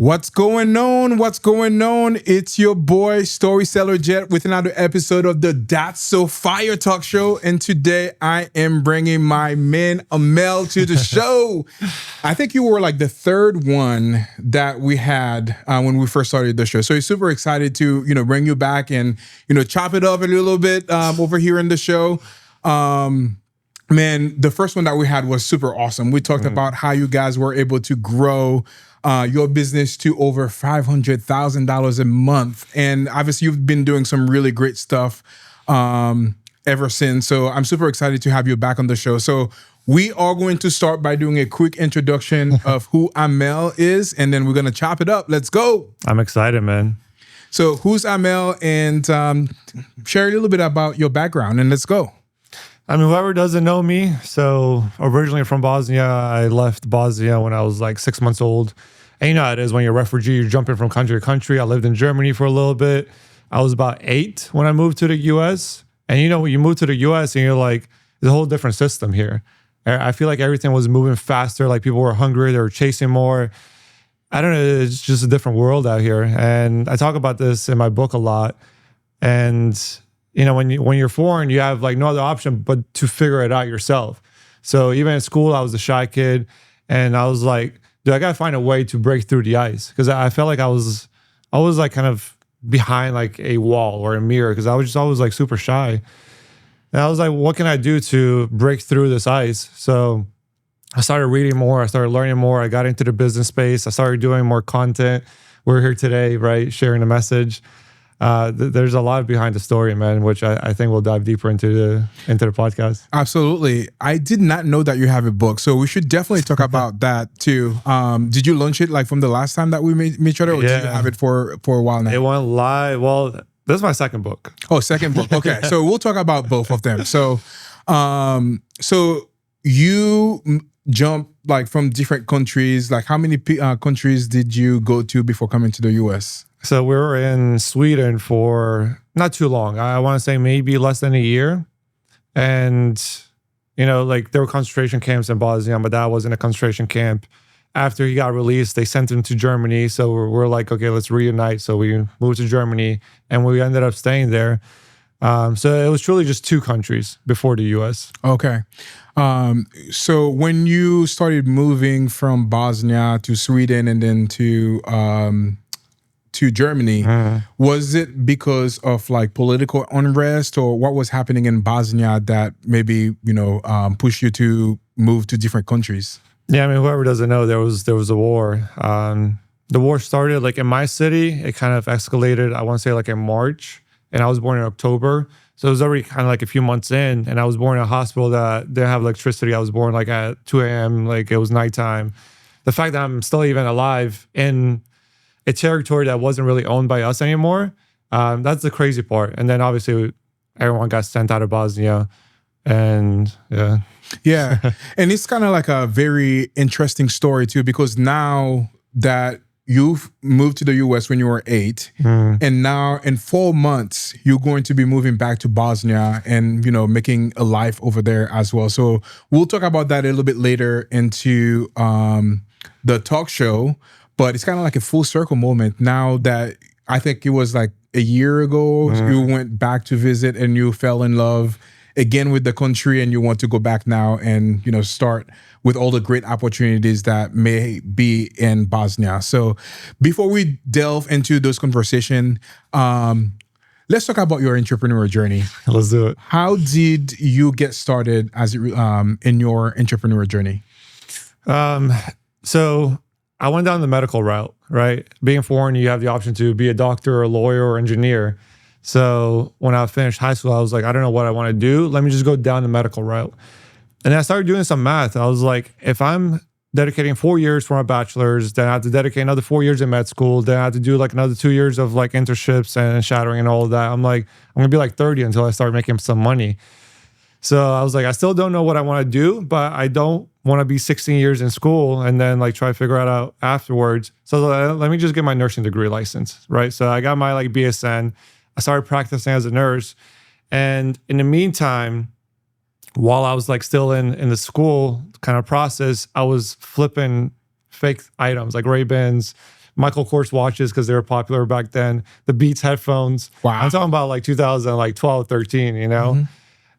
What's going on? What's going on? It's your boy, Storyteller Jet, with another episode of the Dat'z So Fire Talkshow. And today I am bringing my man, Amel, to the show. I think you were like the third one that we had when we first started the show. So we're super excited to, bring you back and, chop it up a little bit over here in the show. Man, the first one that we had was super awesome. We talked about how you guys were able to grow your business to over $500,000 a month. And obviously you've been doing some really great stuff ever since. So I'm super excited to have you back on the show. So we are going to start by doing a quick introduction of who Amel is, and then we're going to chop it up. Let's go. I'm excited, man. So who's Amel, and share a little bit about your background, and let's go. I mean, whoever doesn't know me, so originally from Bosnia. I left Bosnia when I was like 6 months old. And you know how it is when you're a refugee, you're jumping from country to country. I lived in Germany for a little bit. I was about 8 when I moved to the US. And when you move to the US and you're like, there's a whole different system here. I feel like everything was moving faster. Like people were hungry, they were chasing more. I don't know, it's just a different world out here. And I talk about this in my book a lot. And when you're foreign, you have like no other option but to figure it out yourself. So even at school, I was a shy kid, and I was like, dude, I gotta find a way to break through the ice, because I felt like I was like kind of behind like a wall or a mirror, because I was just always like super shy. And I was like, what can I do to break through this ice? So I started reading more, I started learning more, I got into the business space, I started doing more content. We're here today, right, sharing the message. There's a lot behind the story, man, which I think we'll dive deeper into the podcast. Absolutely. I did not know that you have a book, so we should definitely talk about that too. Did you launch it like from the last time that we met each other, or did you have it for a while now? It went live. Well, this is my second book. Oh, second book. Okay, so we'll talk about both of them. So, you jumped like from different countries. Like, how many countries did you go to before coming to the US? So we were in Sweden for not too long. I want to say maybe less than a year. And, like there were concentration camps in Bosnia. My dad was in a concentration camp. After he got released, they sent him to Germany. So we're like, okay, let's reunite. So we moved to Germany, and we ended up staying there. So it was truly just 2 countries before the US. Okay. So when you started moving from Bosnia to Sweden and then to Germany, was it because of like political unrest, or what was happening in Bosnia that maybe pushed you to move to different countries? Yeah, I mean, whoever doesn't know, there was a war. The war started like in my city. It kind of escalated, I want to say like in March, and I was born in October. So it was already kind of like a few months in, and I was born in a hospital that didn't have electricity. I was born like at 2 a.m., like it was nighttime. The fact that I'm still even alive in a territory that wasn't really owned by us anymore, that's the crazy part. And then obviously everyone got sent out of Bosnia, and yeah. And it's kind of like a very interesting story too, because now that you've moved to the US when you were 8, and now in 4 months you're going to be moving back to Bosnia and making a life over there as well. So we'll talk about that a little bit later into the talk show. But it's kind of like a full circle moment now that I think it was like a year ago, you went back to visit and you fell in love again with the country, and you want to go back now and, start with all the great opportunities that may be in Bosnia. So before we delve into those conversations, let's talk about your entrepreneurial journey. Let's do it. How did you get started in your entrepreneurial journey? So I went down the medical route, right? Being foreign, you have the option to be a doctor or a lawyer or engineer. So when I finished high school, I was like, I don't know what I want to do. Let me just go down the medical route. And I started doing some math. I was like, if I'm dedicating 4 years for my bachelor's, then I have to dedicate another 4 years in med school. Then I have to do like another 2 years of like internships and shadowing and all of that. I'm like, I'm going to be like 30 until I start making some money. So I was like, I still don't know what I want to do, but I don't want to be 16 years in school and then like try to figure it out afterwards. So let me just get my nursing degree license, right? So I got my like BSN. I started practicing as a nurse. And in the meantime, while I was like still in the school kind of process, I was flipping fake items like Ray-Bans, Michael Kors watches because they were popular back then, the Beats headphones. Wow. I'm talking about like 2012, 13, you know?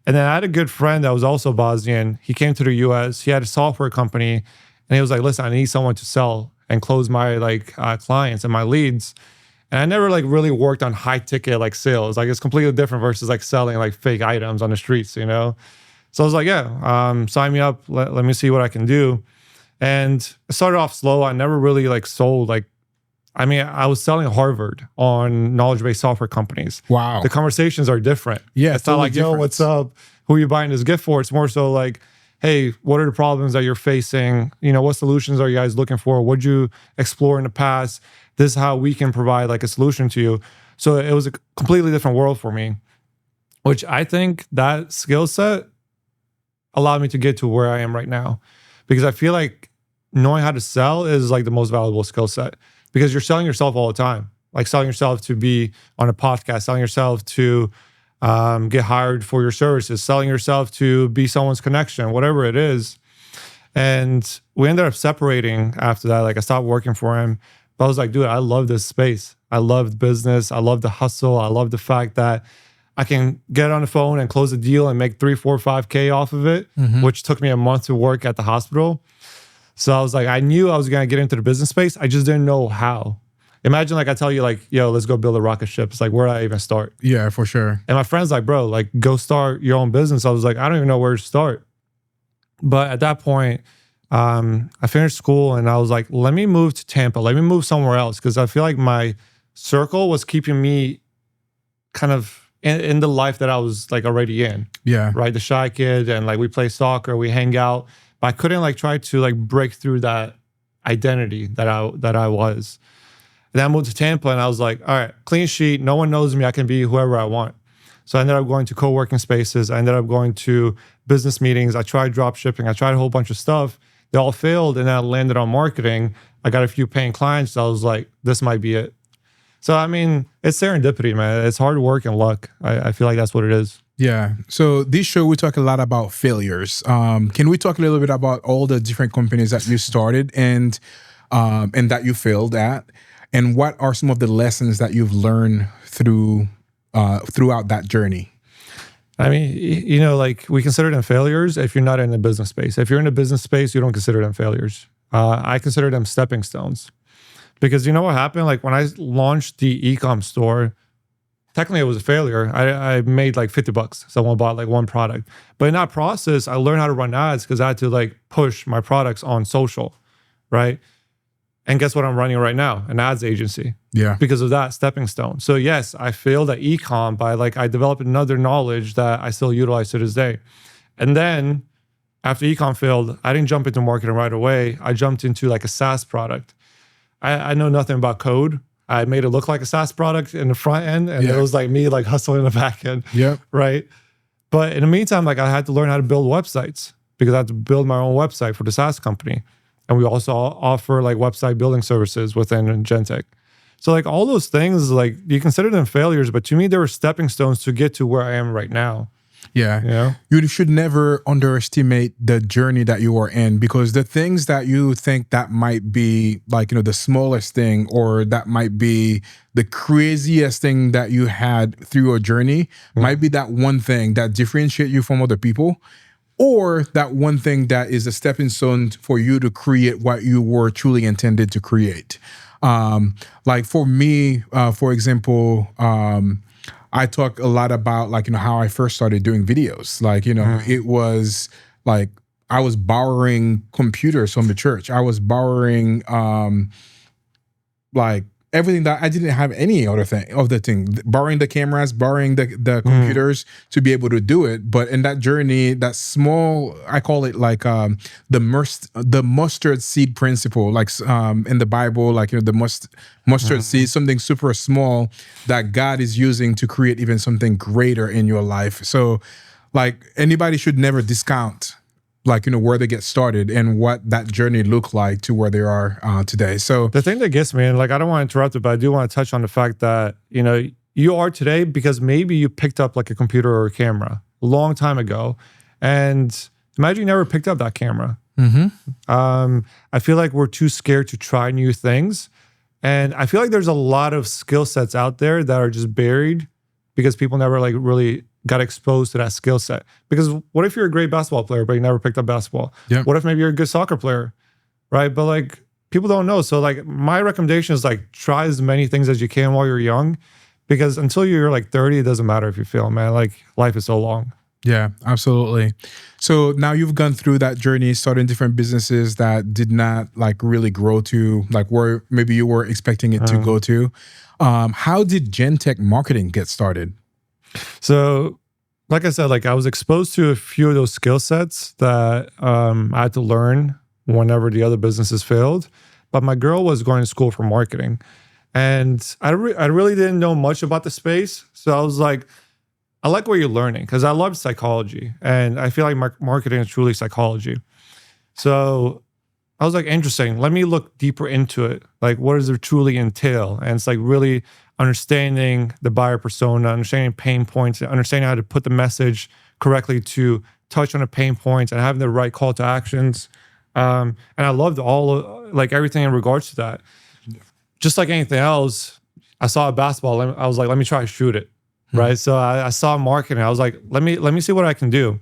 And then I had a good friend that was also Bosnian. He came to the US. He had a software company, and he was like, listen, I need someone to sell and close my like clients and my leads. And I never like really worked on high ticket like sales. Like it's completely different versus like selling like fake items on the streets, you know? So I was like, yeah, sign me up. Let me see what I can do. And it started off slow. I never really like sold like, I mean, I was selling Harvard on knowledge-based software companies. Wow. The conversations are different. Yeah, it's not like, yo, what's up? Who are you buying this gift for? It's more so like, hey, what are the problems that you're facing? You know, what solutions are you guys looking for? What'd you explore in the past? This is how we can provide like a solution to you. So it was a completely different world for me, which I think that skill set allowed me to get to where I am right now. Because I feel like knowing how to sell is like the most valuable skill set, because you're selling yourself all the time. Like selling yourself to be on a podcast, selling yourself to get hired for your services, selling yourself to be someone's connection, whatever it is. And we ended up separating after that. Like I stopped working for him. But I was like, dude, I love this space. I love business. I love the hustle. I love the fact that I can get on the phone and close a deal and make 3, 4, 5K off of it, which took me a month to work at the hospital. So I was like, I knew I was going to get into the business space. I just didn't know how. Imagine like I tell you like, yo, let's go build a rocket ship. It's like, where do I even start? Yeah, for sure. And my friend's like, bro, like go start your own business. I was like, I don't even know where to start. But at that point, I finished school and I was like, let me move to Tampa. Let me move somewhere else. Because I feel like my circle was keeping me kind of in the life that I was like already in. Yeah. Right. The shy kid, and like we play soccer, we hang out. But I couldn't like try to like break through that identity that I was. And then I moved to Tampa and I was like, all right, clean sheet. No one knows me. I can be whoever I want. So I ended up going to co-working spaces. I ended up going to business meetings. I tried drop shipping. I tried a whole bunch of stuff. They all failed. And then I landed on marketing. I got a few paying clients. So I was like, this might be it. So, I mean, it's serendipity, man. It's hard work and luck. I feel like that's what it is. Yeah. So this show, we talk a lot about failures. Can we talk a little bit about all the different companies that you started and that you failed at? And what are some of the lessons that you've learned throughout that journey? I mean, you know, like we consider them failures if you're not in the business space. If you're in the business space, you don't consider them failures. I consider them stepping stones. Because you know what happened? Like when I launched the e-com store, technically it was a failure. I made like $50. Someone bought like one product. But in that process, I learned how to run ads because I had to like push my products on social, right? And guess what I'm running right now? An ads agency. Yeah. Because of that stepping stone. So yes, I failed at e-com by like, I developed another knowledge that I still utilize to this day. And then after e-com failed, I didn't jump into marketing right away. I jumped into like a SaaS product. I know nothing about code. I made it look like a SaaS product in the front end, and it was like me like hustling in the back end. Yeah. Right. But in the meantime, like I had to learn how to build websites because I had to build my own website for the SaaS company. And we also offer like website building services within Gentech. So like all those things, like you consider them failures, but to me, they were stepping stones to get to where I am right now. Yeah. You know? You should never underestimate the journey that you are in, because the things that you think that might be like, you know, the smallest thing, or that might be the craziest thing that you had through your journey might be that one thing that differentiate you from other people, or that one thing that is a stepping stone for you to create what you were truly intended to create. Like for me, for example, I talk a lot about like, you know, how I first started doing videos. Like, you know, it was like I was borrowing computers from the church. I was borrowing like everything that I didn't have any other thing of the thing, borrowing the cameras, borrowing the computers to be able to do it. But in that journey, that small, I call it like the mustard seed principle, like in the Bible, like, you know, the mustard seed, something super small that God is using to create even something greater in your life. So like anybody should never discount like, you know, where they get started and what that journey looked like to where they are today. So the thing that gets me, and like, I don't want to interrupt it, but I do want to touch on the fact that, you know, you are today because maybe you picked up like a computer or a camera a long time ago. And imagine you never picked up that camera. I feel like we're too scared to try new things. And I feel like there's a lot of skill sets out there that are just buried because people never like really got exposed to that skill set. Because what if you're a great basketball player, but you never picked up basketball? Yeah. What if maybe you're a good soccer player, right? But like people don't know. So like my recommendation is like try as many things as you can while you're young, because until you're like 30, it doesn't matter if you fail, man. Like life is so long. Yeah, absolutely. So now you've gone through that journey, starting different businesses that did not like really grow to like where maybe you were expecting it to go to. How did Gentech marketing get started? So like I said, like I was exposed to a few of those skill sets that I had to learn whenever the other businesses failed. But my girl was going to school for marketing. And I really didn't know much about the space. So I was like, I like what you're learning because I love psychology. And I feel like marketing is truly psychology. So I was like, interesting. Let me look deeper into it. Like, what does it truly entail? And it's like really understanding the buyer persona, understanding pain points, understanding how to put the message correctly to touch on the pain points and having the right call to actions. And I loved like everything in regards to that. Just like anything else, I saw a basketball. I was like, let me try to shoot it. Right. So I saw marketing. I was like, let me see what I can do.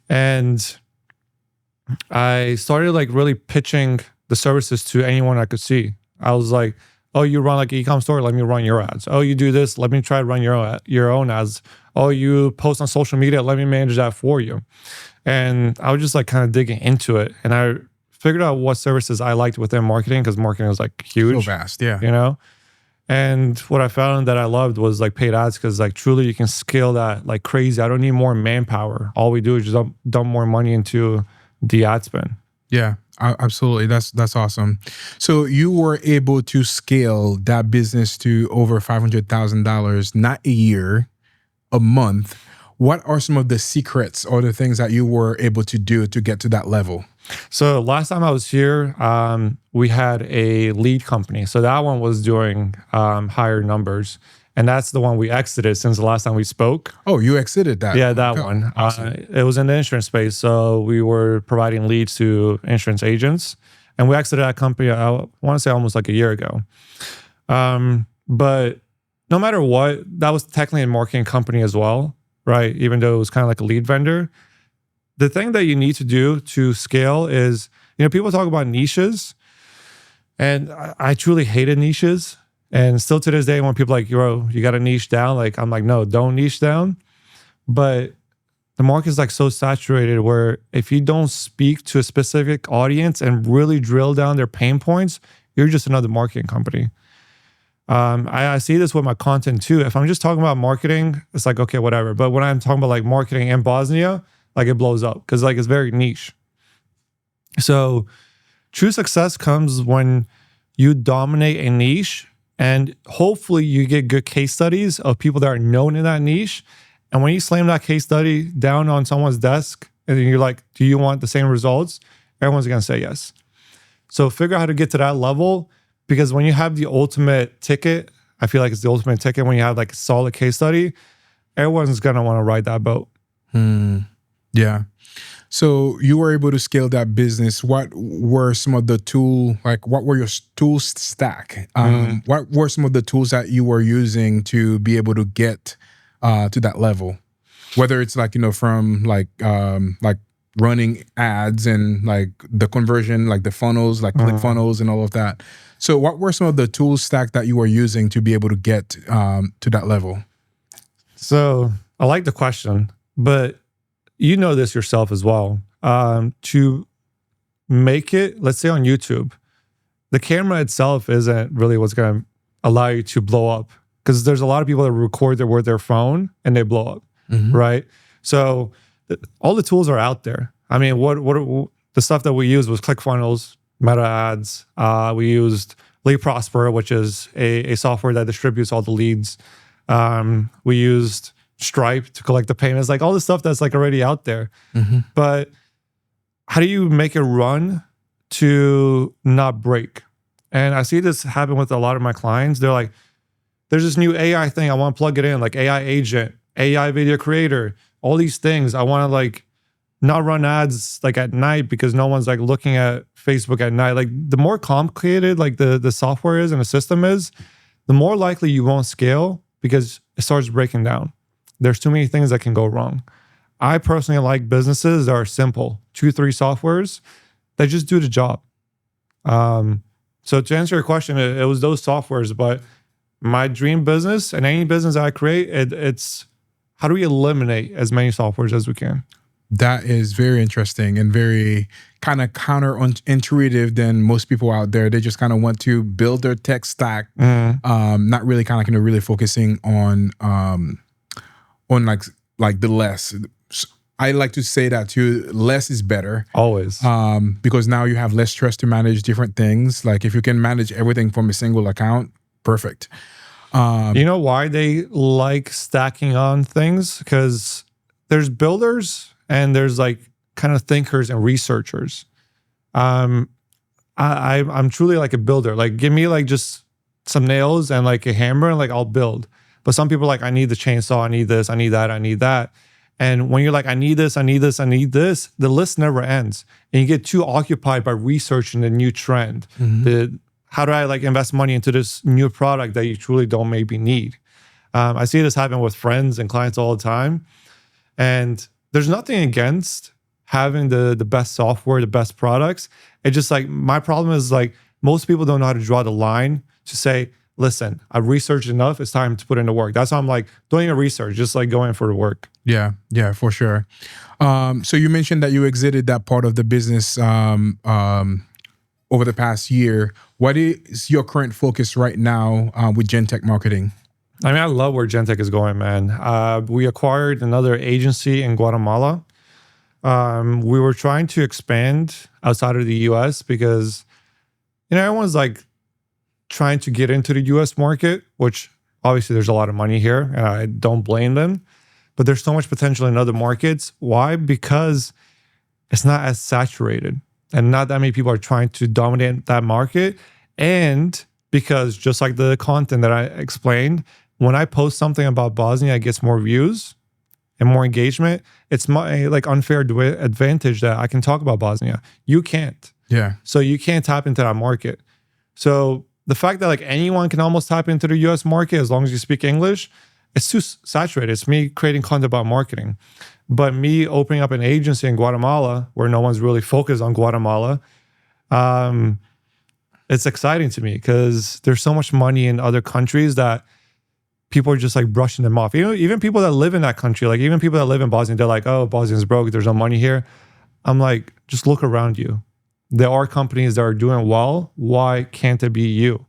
And I started like really pitching the services to anyone I could see. I was like, oh, you run like an e-com store? Let me run your ads. Oh, you do this? Let me try to run your own ads. Oh, you post on social media? Let me manage that for you. And I was just like kind of digging into it. And I figured out what services I liked within marketing because marketing was like huge. So vast, yeah. You know? And what I found that I loved was like paid ads because like truly you can scale that like crazy. I don't need more manpower. All we do is just dump more money into the ad spend. Yeah, absolutely. That's awesome. So you were able to scale that business to over $500,000, not a year, a month. What are some of the secrets or the things that you were able to do to get to that level? So last time I was here, we had a lead company. So that one was doing higher numbers. And that's the one we exited since the last time we spoke. Oh, you exited that? Yeah, that one. Awesome. It was in the insurance space. So we were providing leads to insurance agents. And we exited that company, I want to say almost like a year ago. But no matter what, that was technically a marketing company as well, right? Even though it was kind of like a lead vendor. The thing that you need to do to scale is, people talk about niches, and I truly hated niches. And still to this day, when people are like, yo, you got to niche down, like, I'm like, no, don't niche down. But the market is like so saturated where if you don't speak to a specific audience and really drill down their pain points, you're just another marketing company. I see this with my content too. If I'm just talking about marketing, it's like, okay, whatever. But when I'm talking about like marketing in Bosnia, like it blows up because like it's very niche. So true success comes when you dominate a niche and hopefully you get good case studies of people that are known in that niche. And when you slam that case study down on someone's desk and you're like, do you want the same results? Everyone's going to say yes. So figure out how to get to that level, because when you have the ultimate ticket, I feel like it's the ultimate ticket when you have like a solid case study, everyone's going to want to ride that boat. Yeah. So you were able to scale that business. What were some of the what were your tool stack? What were some of the tools that you were using to be able to get to that level? Whether it's like, from like running ads and like the conversion, like the funnels, like click funnels and all of that. So what were some of the tool stack that you were using to be able to get to that level? So I like the question, but you know this yourself as well. To make it, let's say on YouTube, the camera itself isn't really what's going to allow you to blow up, because there's a lot of people that record with their phone and they blow up, right? So all the tools are out there. I mean, what the stuff that we used was ClickFunnels, Meta Ads. We used Lead Prosper, which is a software that distributes all the leads. We used Stripe to collect the payments, like all the stuff that's like already out there. But how do you make it run to not break? And I see this happen with a lot of my clients. They're like, there's this new AI thing, I want to plug it in, like AI agent, AI video creator, all these things. I want to like not run ads like at night because no one's like looking at Facebook at night. Like the more complicated like the software is and the system is, the more likely you won't scale because it starts breaking down. There's too many things that can go wrong. I personally like businesses that are simple, 2-3 softwares that just do the job. So to answer your question, it was those softwares, but my dream business and any business I create, it's how do we eliminate as many softwares as we can? That is very interesting and very kind of counterintuitive than most people out there. They just kind of want to build their tech stack, not really kind of really focusing on like the less. I like to say that too. Less is better. Always. Because now you have less stress to manage different things. Like if you can manage everything from a single account, perfect. You know why they like stacking on things? Because there's builders and there's like kind of thinkers and researchers. I'm truly like a builder. Like give me like just some nails and like a hammer and like I'll build. But some people are like, I need the chainsaw, I need this, I need that, I need that. And when you're like, I need this, I need this, I need this, the list never ends. And you get too occupied by researching the new trend. How do I like invest money into this new product that you truly don't maybe need? I see this happen with friends and clients all the time. And there's nothing against having the best software, the best products. It's just like, my problem is like, most people don't know how to draw the line to say, listen, I've researched enough, it's time to put in the work. That's how I'm like doing a research, just like going for the work. Yeah, for sure. So you mentioned that you exited that part of the business over the past year. What is your current focus right now with Gentech Marketing? I mean, I love where Gentech is going, man. We acquired another agency in Guatemala. We were trying to expand outside of the US because, everyone's like trying to get into the US market, which obviously there's a lot of money here and I don't blame them, but there's so much potential in other markets. Why? Because it's not as saturated and not that many people are trying to dominate that market. And because just like the content that I explained, when I post something about Bosnia, it gets more views and more engagement. It's my like unfair advantage that I can talk about Bosnia. You can't. Yeah. So you can't tap into that market. So the fact that like anyone can almost tap into the US market as long as you speak English, it's too saturated. It's me creating content about marketing. But me opening up an agency in Guatemala where no one's really focused on Guatemala, it's exciting to me because there's so much money in other countries that people are just like brushing them off. Even people that live in that country, like even people that live in Bosnia, they're like, oh, Bosnia's broke, there's no money here. I'm like, just look around you. There are companies that are doing well. Why can't it be you?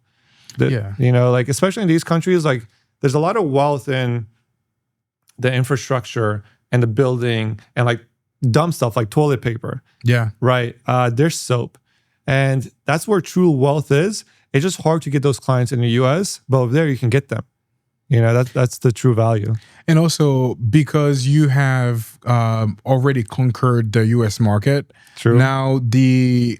Like especially in these countries, like there's a lot of wealth in the infrastructure and the building and like dumb stuff like toilet paper. Yeah. Right. There's soap. And that's where true wealth is. It's just hard to get those clients in the US, but over there you can get them. That's the true value. And also because you have already conquered the US market, True. Now the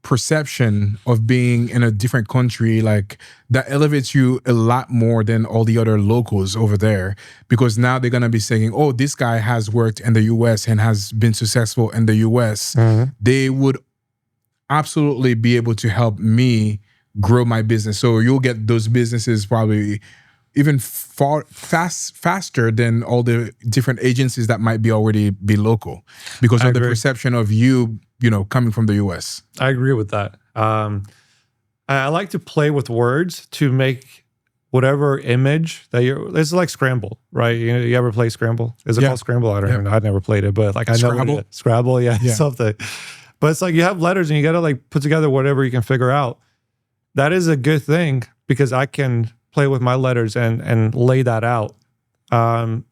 perception of being in a different country, like that elevates you a lot more than all the other locals over there, because now they're going to be saying, oh, this guy has worked in the US and has been successful in the US. They would absolutely be able to help me grow my business. So you'll get those businesses probably even faster than all the different agencies that might be already be local because of the perception of you coming from the US. I agree with that. I like to play with words to make whatever image that it's like Scramble, right? You ever play Scramble? Is it called Scramble? I don't even know. I've never played it, but like I know Scrabble? what it is. Scrabble, yeah, something. But it's like you have letters and you got to like put together whatever you can figure out. That is a good thing because I can play with my letters and lay that out. But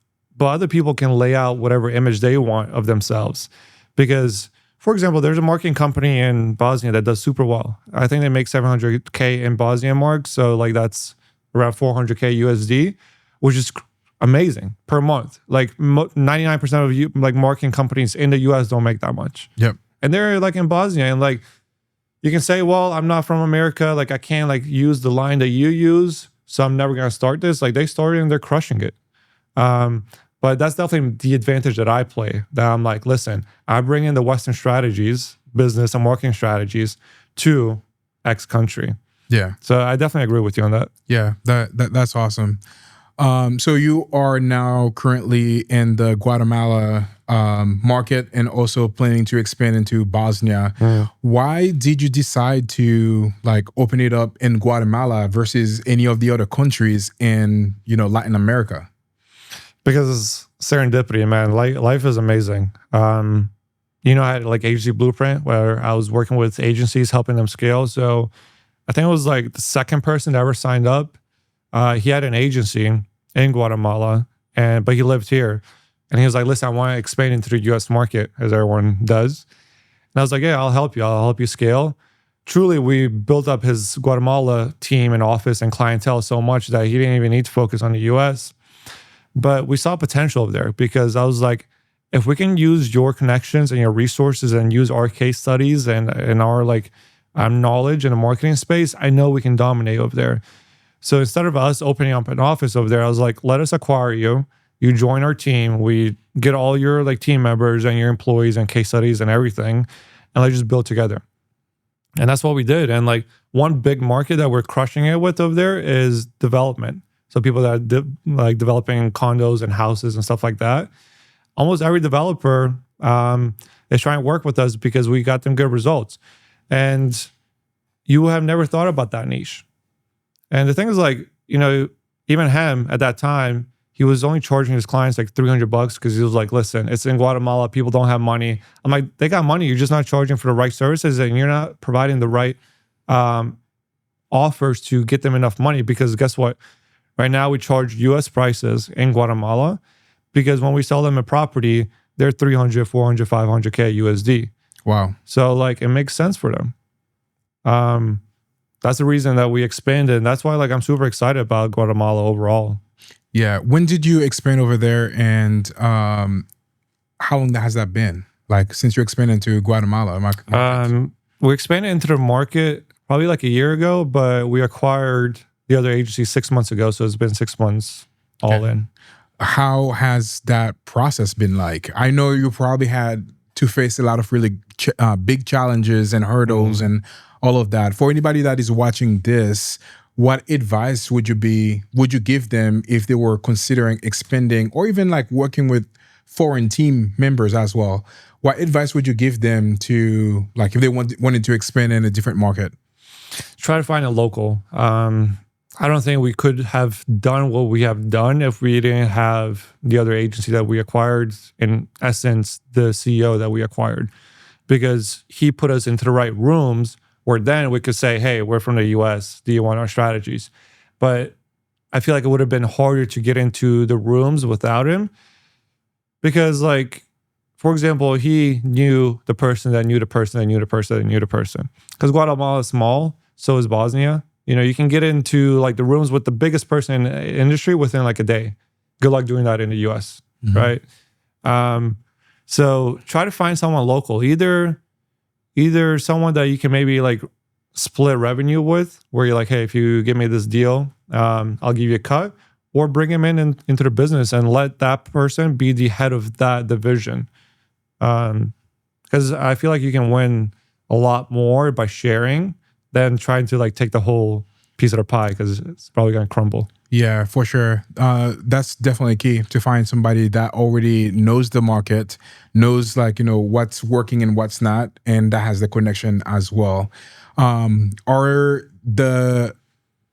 other people can lay out whatever image they want of themselves. Because, for example, there's a marketing company in Bosnia that does super well. I think they make $700K in Bosnia marks. So like that's around $400K USD, which is amazing per month. Like 99% of you, like marketing companies in the US don't make that much. Yep. And they're like in Bosnia and like, you can say, well, I'm not from America. Like I can't like use the line that you use. So I'm never going to start this. Like they started and they're crushing it. But But that's definitely the advantage that I play. That I'm like, listen, I bring in the Western strategies, business and marketing strategies to X country. Yeah. So I definitely agree with you on that. Yeah, that's awesome. So you are now currently in the Guatemala market and also planning to expand into Bosnia. Why did you decide to like open it up in Guatemala versus any of the other countries in, you know, Latin America? Because serendipity, man. Life is amazing. You know, I had like agency blueprint where I was working with agencies, helping them scale. So I think it was like the second person that ever signed up. He had an agency in Guatemala, but he lived here. And he was like, listen, I want to expand into the US market, as everyone does. And I was like, yeah, I'll help you. I'll help you scale. Truly, we built up his Guatemala team and office and clientele so much that he didn't even need to focus on the US. But we saw potential there because I was like, if we can use your connections and your resources and use our case studies and our like knowledge in the marketing space, I know we can dominate over there. So instead of us opening up an office over there, I was like, let us acquire you. You join our team. We get all your like team members and your employees and case studies and everything, and let's just build together. And that's what we did. And like one big market that we're crushing it with over there is development. So people that like developing condos and houses and stuff like that. Almost every developer is trying to work with us because we got them good results. And you have never thought about that niche. And the thing is like, you know, even him at that time, he was only charging his clients like $300 because he was like, listen, it's in Guatemala. People don't have money. I'm like, they got money. You're just not charging for the right services and you're not providing the right offers to get them enough money because guess what? Right now we charge US prices in Guatemala because when we sell them a property, they're 300, 400, 500K USD. Wow. So like it makes sense for them. That's the reason that we expanded. And that's why like I'm super excited about Guatemala overall. Yeah. When did you expand over there and how long has that been? Like since you expanded to Guatemala? We expanded into the market probably like a year ago, but we acquired the other agency 6 months ago. So it's been 6 months all in. How has that process been like? I know you probably had to face a lot of really big challenges and hurdles and all of that. For anybody that is watching this, what advice would you give them if they were considering expanding or even like working with foreign team members as well? What advice would you give them to like if they wanted to expand in a different market? Try to find a local. I don't think we could have done what we have done if we didn't have the other agency that we acquired, in essence, the CEO that we acquired, because he put us into the right rooms where then we could say, hey, we're from the US. Do you want our strategies? But I feel like it would have been harder to get into the rooms without him because like, for example, he knew the person that knew the person that knew the person that knew the person. Because Guatemala is small, so is Bosnia. You know, you can get into like the rooms with the biggest person in the industry within like a day. Good luck doing that in the US, right? So try to find someone local, either someone that you can maybe like split revenue with, where you're like, hey, if you give me this deal, I'll give you a cut, or bring him into the business and let that person be the head of that division. Because I feel like you can win a lot more by sharing than trying to like take the whole piece of the pie because it's probably going to crumble. Yeah, for sure. That's definitely key to find somebody that already knows the market, knows like, you know, what's working and what's not, and that has the connection as well. Are the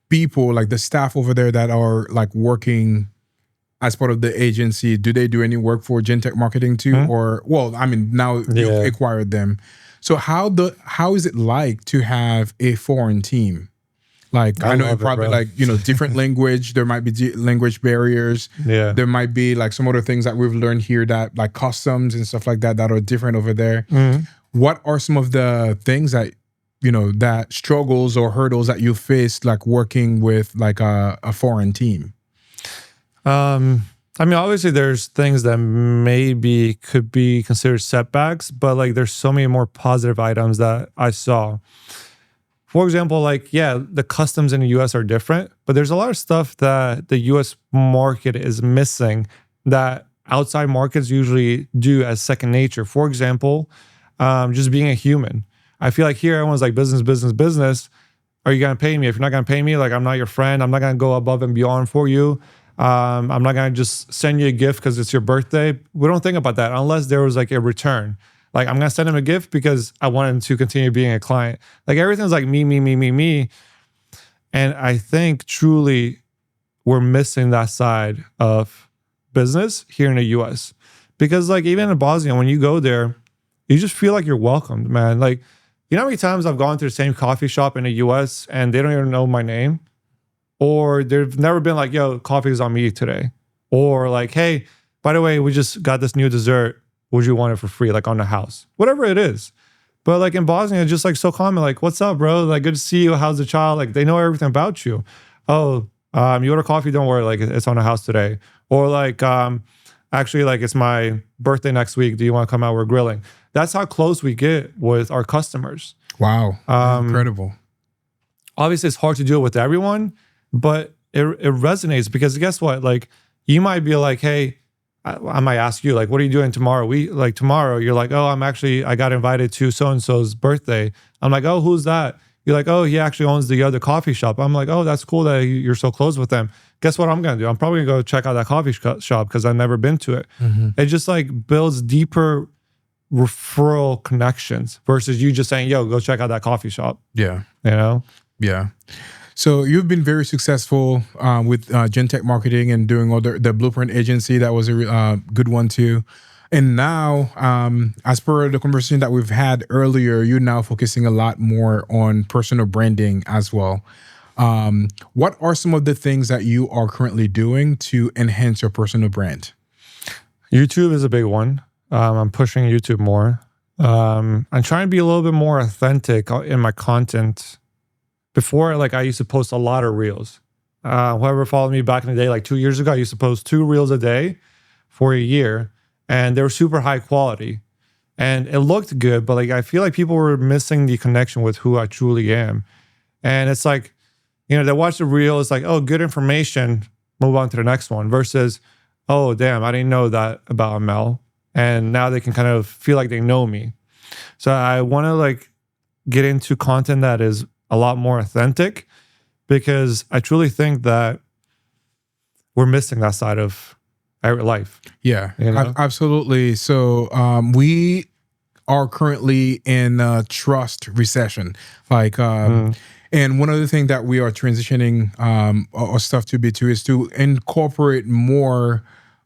people, like the staff over there that are like working as part of the agency, do they do any work for Gentech Marketing too? Or, well, I mean, now you've acquired them. So how is it like to have a foreign team? Like, I know you probably like, you know, different language. There might be language barriers. Yeah. There might be like some other things that we've learned here that like customs and stuff like that are different over there. What are some of the things that, you know, that struggles or hurdles that you faced like working with like a foreign team? I mean, obviously there's things that maybe could be considered setbacks, but like there's so many more positive items that I saw. For example, like, yeah, the customs in the US are different, but there's a lot of stuff that the US market is missing that outside markets usually do as second nature. For example, just being a human. I feel like here everyone's like business, business, business. Are you gonna pay me? If you're not gonna pay me, like I'm not your friend. I'm not gonna go above and beyond for you. I'm not gonna just send you a gift because it's your birthday. We don't think about that unless there was like a return. Like I'm gonna send him a gift because I want him to continue being a client. Like everything's like me, me, me, me, me. And I think truly we're missing that side of business here in the US. Because like even in Bosnia, when you go there, you just feel like you're welcomed, man. Like, you know how many times I've gone to the same coffee shop in the US and they don't even know my name? Or they've never been like, yo, coffee is on me today. Or like, hey, by the way, we just got this new dessert. Would you want it for free, like on the house? Whatever it is. But like in Bosnia, it's just like so common. Like, what's up, bro? Like, good to see you. How's the child? Like, they know everything about you. Oh, you order coffee? Don't worry. Like, it's on the house today. Or like, actually, like, it's my birthday next week. Do you want to come out? We're grilling. That's how close we get with our customers. Wow. Incredible. Obviously, it's hard to do it with everyone, but it resonates because guess what? Like, you might be like, hey, I might ask you, like, what are you doing tomorrow? Tomorrow, you're like, oh, I got invited to so-and-so's birthday. I'm like, oh, who's that? You're like, oh, he actually owns the other coffee shop. I'm like, oh, that's cool that you're so close with them. Guess what I'm going to do? I'm probably going to go check out that coffee shop because I've never been to it. Mm-hmm. It just like builds deeper referral connections versus you just saying, yo, go check out that coffee shop. Yeah. You know? Yeah. So you've been very successful with Gentech Marketing and doing all the Blueprint Agency. That was a good one too. And now, as per the conversation that we've had earlier, you're now focusing a lot more on personal branding as well. What are some of the things that you are currently doing to enhance your personal brand? YouTube is a big one. I'm pushing YouTube more. I'm trying to be a little bit more authentic in my content. Before, like I used to post a lot of reels. Whoever followed me back in the day, like 2 years ago, I used to post 2 reels a day for a year, and they were super high quality. And it looked good, but like I feel like people were missing the connection with who I truly am. And it's like, you know, they watch the reel, it's like, oh, good information, move on to the next one. Versus, oh, damn, I didn't know that about Amel. And now they can kind of feel like they know me. So I want to like get into content that is a lot more authentic because I truly think that we're missing that side of our life. Yeah, you know? Absolutely. So we are currently in a trust recession. Like, and one of the things that we are transitioning our stuff to be to is to incorporate more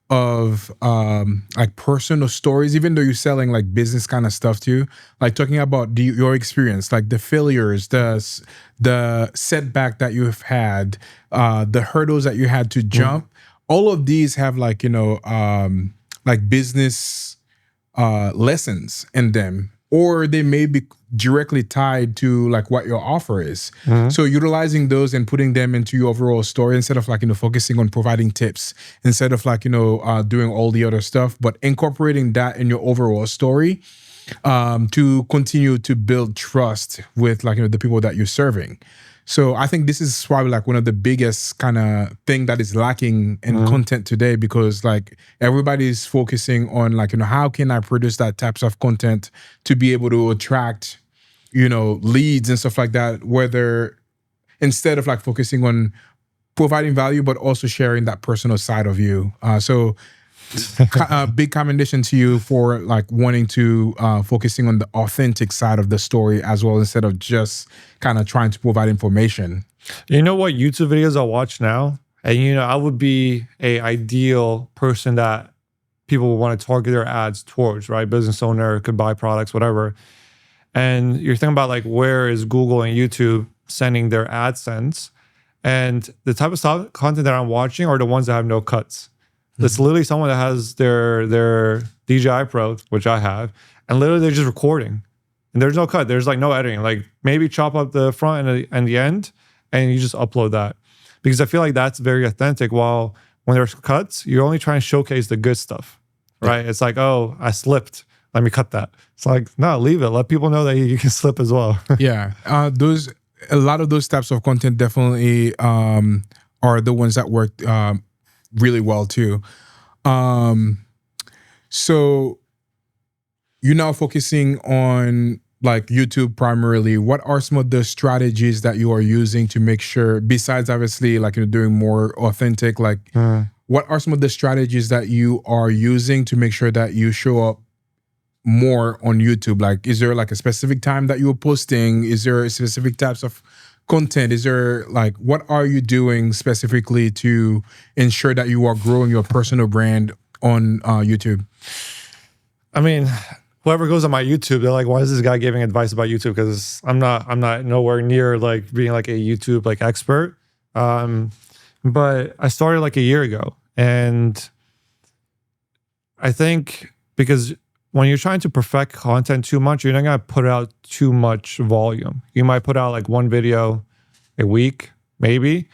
of like personal stories, even though you're selling like business kind of stuff too, like talking about your experience, like the failures, the setback that you've had, the hurdles that you had to jump. All of these have like, you know, like business lessons in them, or they may be directly tied to like what your offer is. So utilizing those and putting them into your overall story instead of like, you know, focusing on providing tips, instead of like, you know, doing all the other stuff, but incorporating that in your overall story to continue to build trust with like, you know, the people that you're serving. So I think this is probably like one of the biggest kind of thing that is lacking in content today, because like everybody's focusing on like, you know, how can I produce that types of content to be able to attract, you know, leads and stuff like that, whether instead of like focusing on providing value, but also sharing that personal side of you. So big commendation to you for like wanting to focusing on the authentic side of the story as well, instead of just kind of trying to provide information. You know what YouTube videos I watch now? And you know, I would be a ideal person that people would want to target their ads towards, right? Business owner, could buy products, whatever. And you're thinking about like, where is Google and YouTube sending their AdSense? And the type of content that I'm watching are the ones that have no cuts. It's literally someone that has their DJI Pro, which I have, and literally they're just recording. And there's no cut. There's like no editing. Like maybe chop up the front and the end, and you just upload that. Because I feel like that's very authentic. While when there's cuts, you're only trying to showcase the good stuff, right? Yeah. It's like, oh, I slipped. Let me cut that. It's like, no, leave it. Let people know that you can slip as well. Yeah. A lot of those types of content definitely are the ones that work really well too. So you're now focusing on like YouTube primarily. What are some of the strategies that you are using to make sure, besides obviously like you're doing more authentic, like what are some of the strategies that you are using to make sure that you show up more on YouTube? Like, is there like a specific time that you are posting? Is there specific types of content? Is there like, what are you doing specifically to ensure that you are growing your personal brand on YouTube? I mean, whoever goes on my YouTube, they're like, why is this guy giving advice about YouTube? Because I'm not nowhere near like being like a YouTube like expert. But I started like a year ago, and I think because when you're trying to perfect content too much, you're not gonna put out too much volume. You might put out like one video a week, maybe,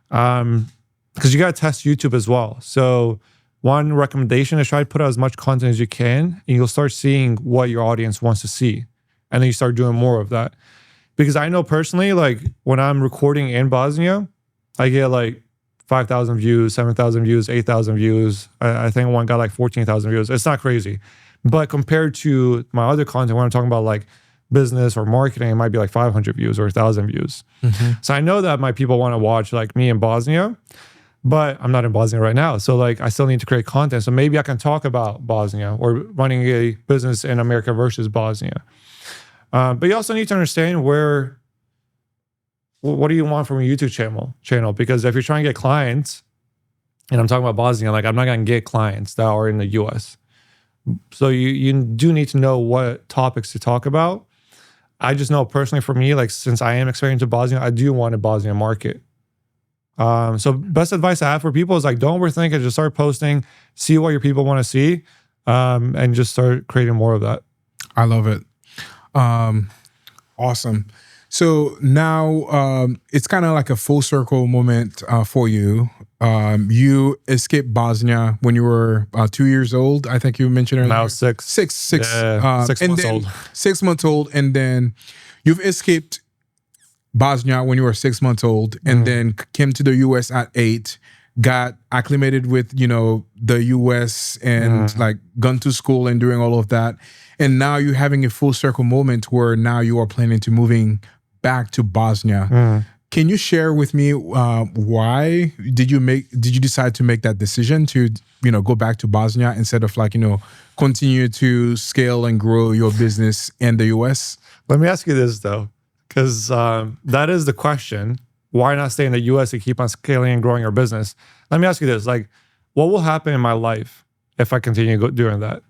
because you gotta test YouTube as well. So one recommendation is try to put out as much content as you can, and you'll start seeing what your audience wants to see, and then you start doing more of that. Because I know personally, like when I'm recording in Bosnia, I get like 5,000 views, 7,000 views, 8,000 views. I think one got like 14,000 views. It's not crazy. But compared to my other content, when I'm talking about like business or marketing, it might be like 500 views or 1,000 views. So I know that my people want to watch like me in Bosnia, but I'm not in Bosnia right now. So like I still need to create content. So maybe I can talk about Bosnia or running a business in America versus Bosnia. But you also need to understand what do you want from a YouTube channel? Because if you're trying to get clients, and I'm talking about Bosnia, like I'm not going to get clients that are in the US. So you do need to know what topics to talk about. I just know personally for me, like since I am experienced in Bosnia, I do want a Bosnia market. So best advice I have for people is like, don't overthink it, just start posting, see what your people want to see, and just start creating more of that. I love it. Awesome. So now it's kind of like a full circle moment for you. You escaped Bosnia when you were 2 years old. I think you mentioned earlier. Now six. Yeah, 6 months old. 6 months old. And then you've escaped Bosnia when you were 6 months old, and then came to the US at 8, got acclimated with, you know, the US and like gone to school and doing all of that. And now you're having a full circle moment where now you are planning to moving back to Bosnia. Can you share with me why did you decide to make that decision to, you know, go back to Bosnia instead of like, you know, continue to scale and grow your business in the US? Let me ask you this though, because that is the question. Why not stay in the US and keep on scaling and growing your business? Let me ask you this, like, what will happen in my life if I continue doing that?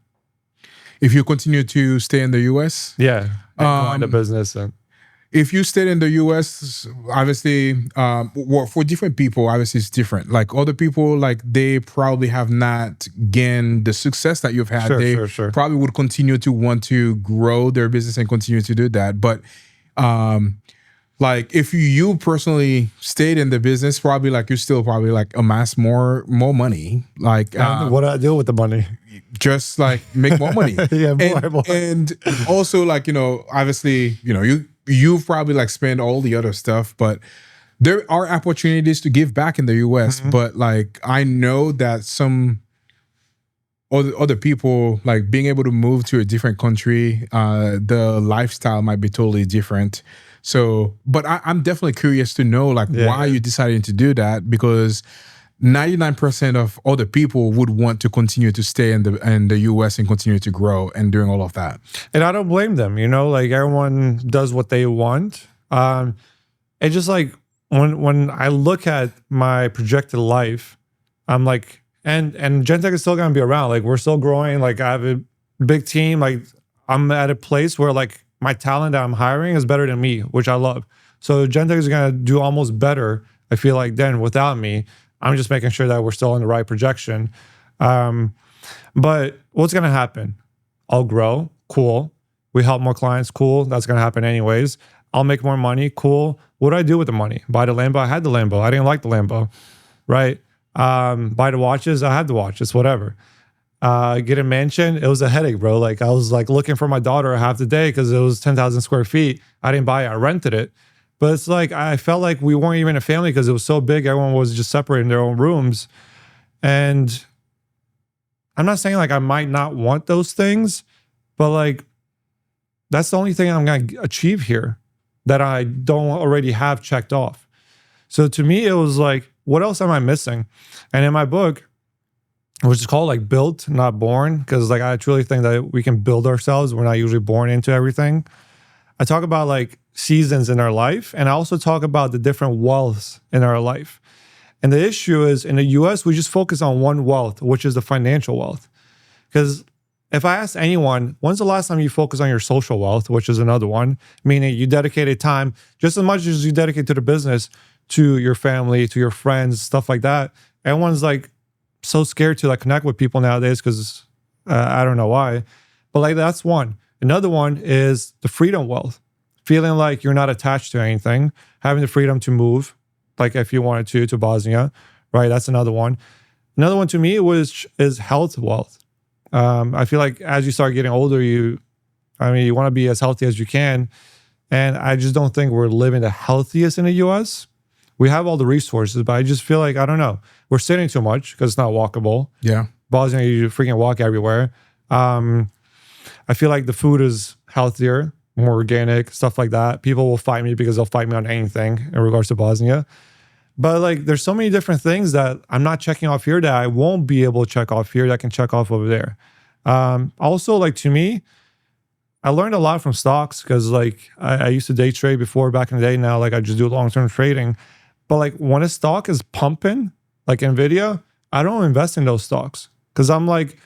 If you continue to stay in the US? Yeah, and go into business and... If you stayed in the US, obviously, well, for different people, obviously it's different. Like other people, like they probably have not gained the success that you've had. Sure. Probably would continue to want to grow their business and continue to do that. But like if you personally stayed in the business, probably like you still probably like amass more money. Like what do I do with the money? Just like make more money. Yeah, more. And also like, you know, obviously, you know, you probably like spend all the other stuff, but there are opportunities to give back in the US. But like, I know that some other people, like being able to move to a different country, the lifestyle might be totally different. So, but I'm definitely curious to know like why you decided to do that, because 99% of other people would want to continue to stay in the US and continue to grow and doing all of that. And I don't blame them, you know, like everyone does what they want. It's just like when I look at my projected life, I'm like, and Gentech is still gonna be around. Like we're still growing. Like I have a big team. Like I'm at a place where like my talent that I'm hiring is better than me, which I love. So Gentech is gonna do almost better, I feel like, then without me. I'm just making sure that we're still in the right projection. But what's going to happen? I'll grow. Cool. We help more clients. Cool. That's going to happen anyways. I'll make more money. Cool. What do I do with the money? Buy the Lambo? I had the Lambo. I didn't like the Lambo. Right? Buy the watches? I had the watches. Whatever. Get a mansion? It was a headache, bro. Like I was like looking for my daughter half the day because it was 10,000 square feet. I didn't buy it. I rented it. But it's like, I felt like we weren't even a family because it was so big. Everyone was just separated in their own rooms. And I'm not saying like I might not want those things, but like that's the only thing I'm going to achieve here that I don't already have checked off. So to me, it was like, what else am I missing? And in my book, which is called like Built, Not Born, because like I truly think that we can build ourselves. We're not usually born into everything. I talk about like seasons in our life, and I also talk about the different wealths in our life. And the issue is in the US, we just focus on one wealth, which is the financial wealth. Because if I ask anyone, when's the last time you focused on your social wealth, which is another one, meaning you dedicated time just as much as you dedicate to the business, to your family, to your friends, stuff like that. Everyone's like so scared to like connect with people nowadays because I don't know why. But like that's one. Another one is the freedom wealth, feeling like you're not attached to anything, having the freedom to move, like if you wanted to Bosnia, right? That's another one. Another one to me is health wealth. I feel like as you start getting older, you want to be as healthy as you can. And I just don't think we're living the healthiest in the US. We have all the resources, but I just feel like, I don't know, we're sitting too much because it's not walkable. Yeah. Bosnia, you freaking walk everywhere. I feel like the food is healthier, more organic, stuff like that. People will fight me because they'll fight me on anything in regards to Bosnia. But like, there's so many different things that I'm not checking off here that I won't be able to check off here that I can check off over there. Also, like to me, I learned a lot from stocks because like I used to day trade before back in the day. Now, like I just do long-term trading. But like when a stock is pumping, like Nvidia, I don't invest in those stocks because I'm like,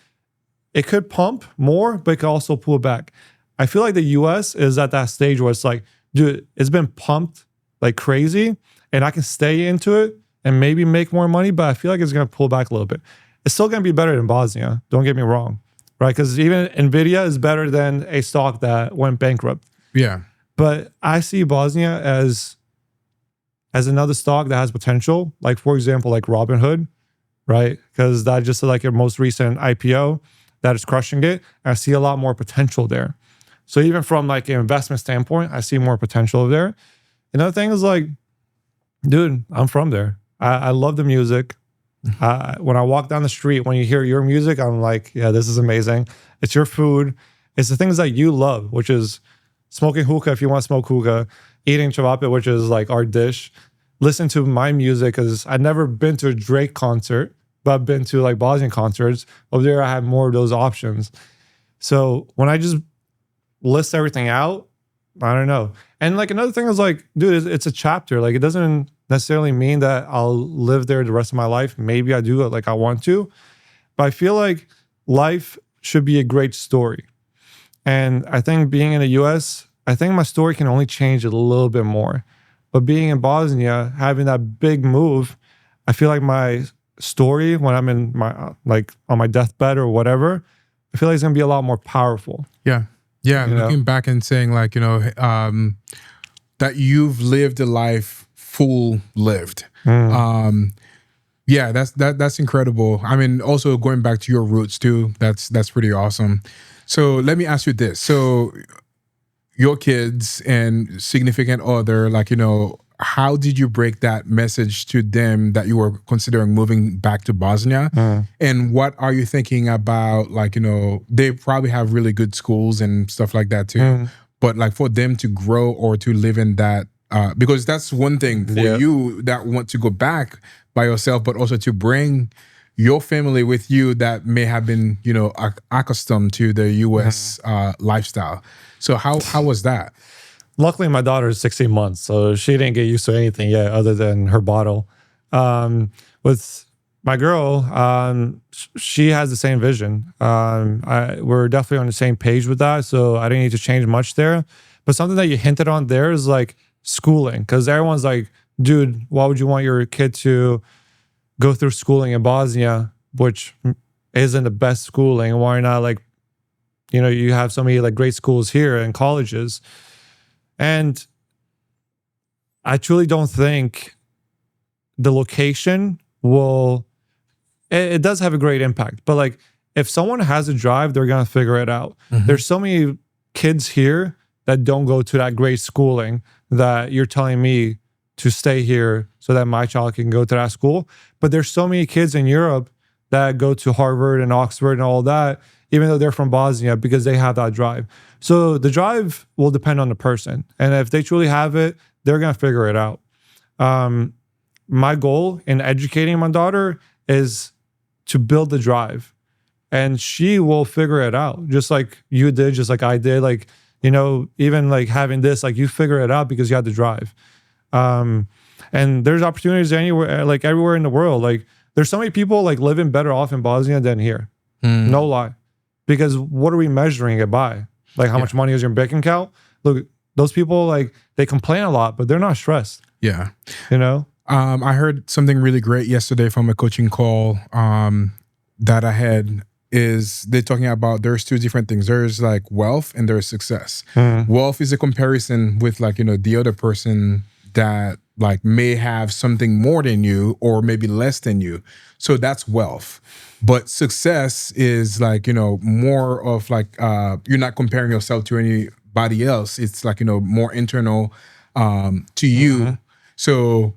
it could pump more, but it could also pull back. I feel like the US is at that stage where it's like, dude, it's been pumped like crazy and I can stay into it and maybe make more money, but I feel like it's going to pull back a little bit. It's still going to be better than Bosnia. Don't get me wrong, right? Because even Nvidia is better than a stock that went bankrupt. Yeah. But I see Bosnia as another stock that has potential. Like for example, like Robinhood, right? Because that just like your most recent IPO that is crushing it. I see a lot more potential there. So even from like an investment standpoint, I see more potential there. Another thing is like, dude, I'm from there. I love the music. When I walk down the street, when you hear your music, I'm like, yeah, this is amazing. It's your food. It's the things that you love, which is smoking hookah if you want to smoke hookah, eating cevape, which is like our dish. Listen to my music because I've never been to a Drake concert, but I've been to like Bosnian concerts. Over there, I have more of those options. So when I just list everything out, I don't know. And like another thing is like, dude, it's a chapter. Like it doesn't necessarily mean that I'll live there the rest of my life. Maybe I do it like I want to, but I feel like life should be a great story. And I think being in the US, I think my story can only change a little bit more. But being in Bosnia, having that big move, I feel like my story when I'm in my like on my deathbed or whatever, I feel like it's gonna be a lot more powerful. Yeah. Yeah. Looking back and saying like, that you've lived a life full lived. Yeah, that's incredible. I mean, also going back to your roots too, that's pretty awesome. So let me ask you this. So your kids and significant other, like, how did you break that message to them that you were considering moving back to Bosnia? And what are you thinking about, like, they probably have really good schools and stuff like that too. But like for them to grow or to live in that, because that's one thing for you that want to go back by yourself, but also to bring your family with you that may have been, accustomed to the US lifestyle. So how was that? Luckily, my daughter is 16 months, so she didn't get used to anything yet other than her bottle. With my girl, she has the same vision. We're definitely on the same page with that, so I didn't need to change much there. But something that you hinted on there is like schooling, because everyone's like, dude, why would you want your kid to go through schooling in Bosnia, which isn't the best schooling? Why not, like, you have so many like great schools here and colleges. And I truly don't think the location it does have a great impact. But like, if someone has a drive, they're going to figure it out. There's so many kids here that don't go to that great schooling that you're telling me to stay here so that my child can go to that school. But there's so many kids in Europe that go to Harvard and Oxford and all that, even though they're from Bosnia, because they have that drive. So the drive will depend on the person. And if they truly have it, they're going to figure it out. My goal in educating my daughter is to build the drive. And she will figure it out, just like you did, just like I did. Like, you know, even like having this, like you figure it out because you had the drive. And there's opportunities anywhere, like everywhere in the world. Like there's so many people like living better off in Bosnia than here. No lie. Because what are we measuring it by? Like how much money is your bank account? Look, those people, like they complain a lot, but they're not stressed. Yeah. You know? I heard something really great yesterday from a coaching call that I had. Is they're talking about there's two different things. There's like wealth and there's success. Wealth is a comparison with like, you know, the other person that like may have something more than you or maybe less than you. So that's wealth. But success is like, you know, more of like, you're not comparing yourself to anybody else. It's like, you know, more internal to you. So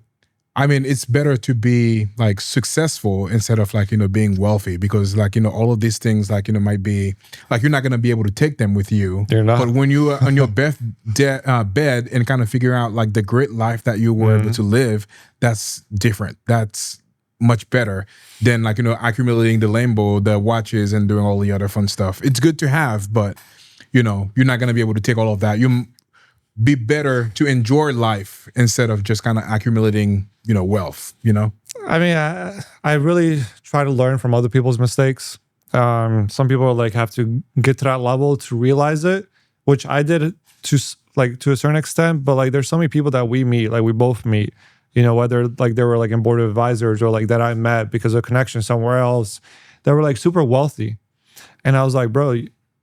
I mean, it's better to be like successful instead of like, you know, being wealthy, because like, you know, all of these things like, you know, might be like, you're not going to be able to take them with you. You're not. But when you are on your bed and kind of figure out like the great life that you were able to live, that's different. That's much better than like, you know, accumulating the Lambo, the watches and doing all the other fun stuff. It's good to have, but you know, you're not going to be able to take all of that. You be better to enjoy life instead of just kind of accumulating, you know, wealth, you know? I mean, I really try to learn from other people's mistakes. Some people like have to get to that level to realize it, which I did to a certain extent, but like there's so many people that we meet, like we both meet, you know, whether like they were like in board of advisors or like that I met because of connection somewhere else, that were like super wealthy. And I was like, bro,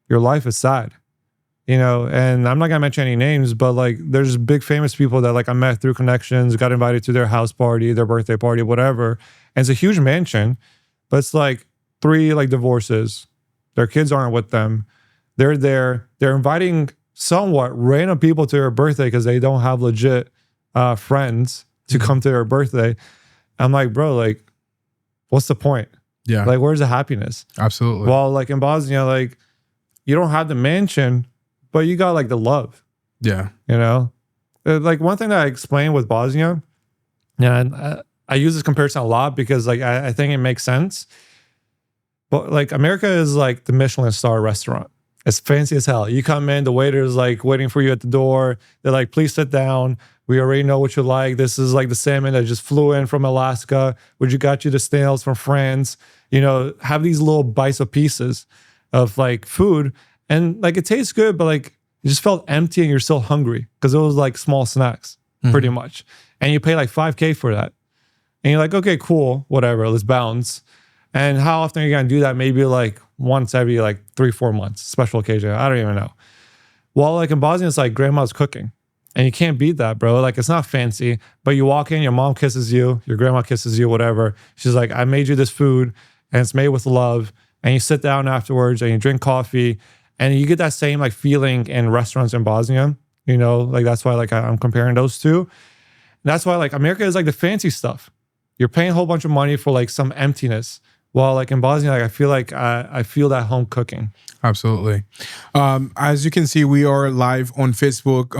your life is sad. You know, and I'm not gonna mention any names, but like there's big famous people that like I met through connections, got invited to their house party, their birthday party, whatever. And it's a huge mansion, but it's like 3 like divorces. Their kids aren't with them. They're there. They're inviting somewhat random people to their birthday because they don't have legit friends to come to their birthday. I'm like, bro, like, what's the point? Yeah. Like, where's the happiness? Absolutely. Well, like in Bosnia, like you don't have the mansion, but you got like the love. Yeah. You know, like one thing that I explained with Bosnia, and I use this comparison a lot because like I think it makes sense. But like America is like the Michelin star restaurant. It's fancy as hell. You come in, the waiter is like waiting for you at the door. They're like, please sit down. We already know what you like. This is like the salmon that just flew in from Alaska. We got you the snails from France. You know, have these little bites of pieces of like food. And like it tastes good, but like you just felt empty and you're still hungry because it was like small snacks pretty much. And you pay like $5,000 for that. And you're like, okay, cool, whatever, let's bounce. And how often are you gonna do that? Maybe like once every like 3-4 months, special occasion. I don't even know. Well, like in Bosnia, it's like grandma's cooking. And you can't beat that, bro. Like it's not fancy, but you walk in, your mom kisses you, your grandma kisses you, whatever. She's like, I made you this food and it's made with love. And you sit down afterwards and you drink coffee. And you get that same like feeling in restaurants in Bosnia, you know, like that's why like I'm comparing those two. And that's why like America is like the fancy stuff. You're paying a whole bunch of money for like some emptiness. While like in Bosnia, like I feel like I feel that home cooking. Absolutely. As you can see, we are live on Facebook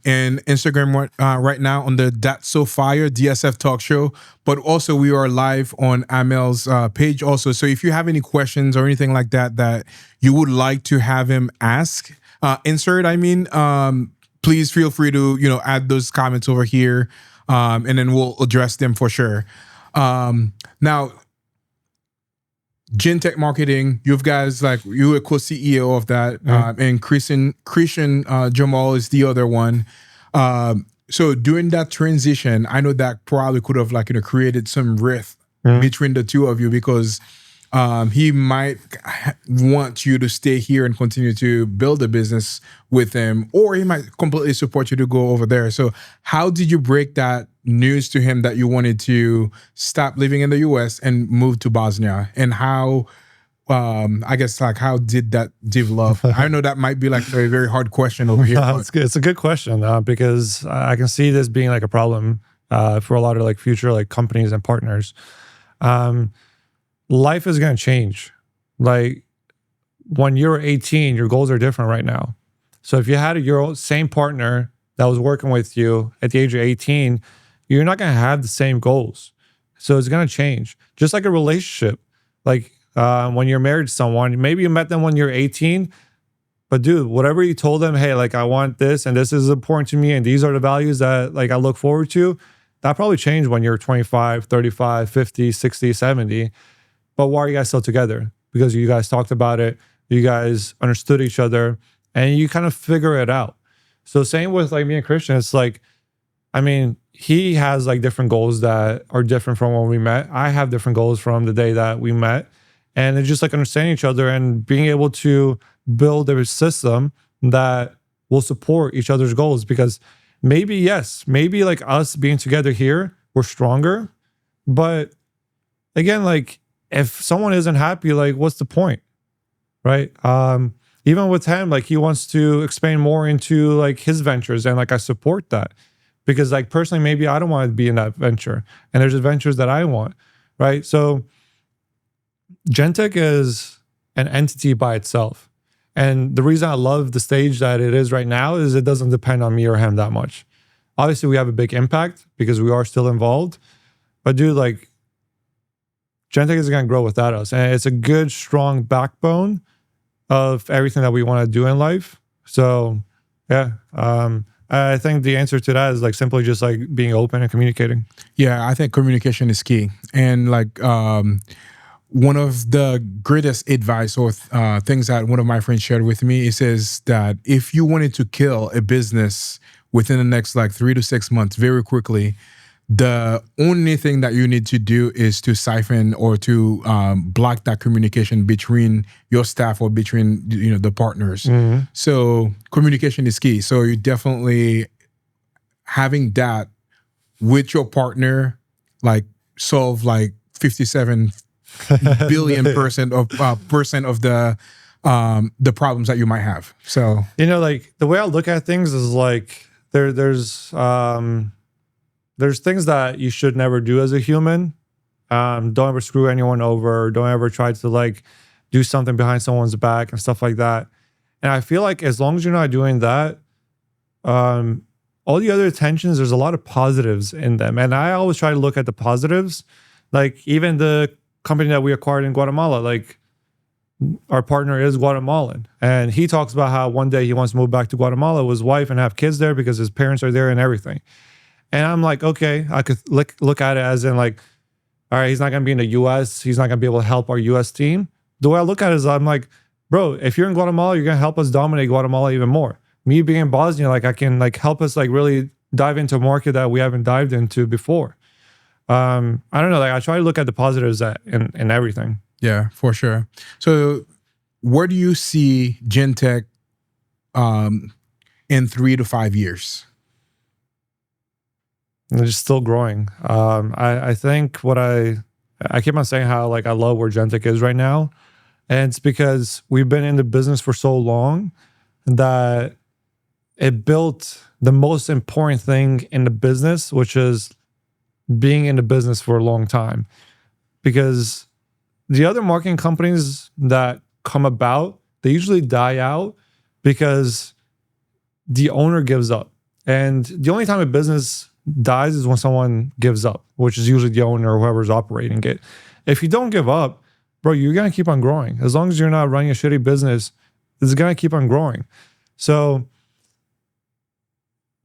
and Instagram right now on the Dat'z So Fire DSF Talk Show. But also we are live on Amel's page also. So if you have any questions or anything like that that you would like to have him please feel free to, you know, add those comments over here and then we'll address them for sure. Now, Gin Tech Marketing, you guys like you were co-CEO of that, and Christian Jamal is the other one. So during that transition, I know that probably could have like, you know, created some rift between the two of you because he might want you to stay here and continue to build a business with him, or he might completely support you to go over there. So how did you break that news to him that you wanted to stop living in the US and move to Bosnia? And how, I guess, like, how did that develop? I know that might be like a very hard question over here. It's a good question because I can see this being like a problem for a lot of like future like companies and partners. life is going to change. Like when you're 18, your goals are different right now. So if you had your same partner that was working with you at the age of 18, you're not going to have the same goals. So it's going to change. Just like a relationship. Like when you're married to someone, maybe you met them when you're 18, but dude, whatever you told them, hey, like I want this and this is important to me and these are the values that like I look forward to, that probably changed when you're 25, 35, 50, 60, 70. But why are you guys still together? Because you guys talked about it, you guys understood each other, and you kind of figure it out. So same with like me and Christian, it's like, I mean, he has like different goals that are different from when we met. I have different goals from the day that we met. And it's just like understanding each other and being able to build a system that will support each other's goals. Because maybe, yes, maybe like us being together here, we're stronger. But again, like if someone isn't happy, like what's the point? Right? Even with him, like he wants to expand more into like his ventures. And like I support that. Because like personally, maybe I don't want to be in that venture. And there's adventures that I want. Right? So Gentek is an entity by itself. And the reason I love the stage that it is right now is it doesn't depend on me or him that much. Obviously, we have a big impact because we are still involved. But dude, like, Gentek is going to grow without us. And it's a good, strong backbone of everything that we want to do in life. So, yeah. I think the answer to that is like simply just like being open and communicating. Yeah, I think communication is key. And like, one of the greatest advice or things that one of my friends shared with me, he says that if you wanted to kill a business within the next like 3 to 6 months very quickly, the only thing that you need to do is to siphon or to block that communication between your staff or between the partners. Mm-hmm. So communication is key. So you definitely having that with your partner, like solve like 57 billion percent of the problems that you might have. So like the way I look at things is like there's things that you should never do as a human. Don't ever screw anyone over. Don't ever try to like do something behind someone's back and stuff like that. And I feel like as long as you're not doing that, all the other attentions, there's a lot of positives in them. And I always try to look at the positives. Like even the company that we acquired in Guatemala, like our partner is Guatemalan. And he talks about how one day he wants to move back to Guatemala with his wife and have kids there because his parents are there and everything. And I'm like, okay, I could look at it as in like, all right, he's not going to be in the US. He's not going to be able to help our US team. The way I look at it is I'm like, bro, if you're in Guatemala, you're going to help us dominate Guatemala even more. Me being in Bosnia, like I can like help us like really dive into a market that we haven't dived into before. I don't know. Like I try to look at the positives in everything. Yeah, for sure. So where do you see Gentek in 3 to 5 years? It's just still growing. I think what I keep on saying how like I love where Gentek is right now. And it's because we've been in the business for so long that it built the most important thing in the business, which is being in the business for a long time. Because the other marketing companies that come about, they usually die out because the owner gives up. And the only time a business dies is when someone gives up, which is usually the owner or whoever's operating it. If you don't give up, bro, you're going to keep on growing. As long as you're not running a shitty business, it's going to keep on growing. So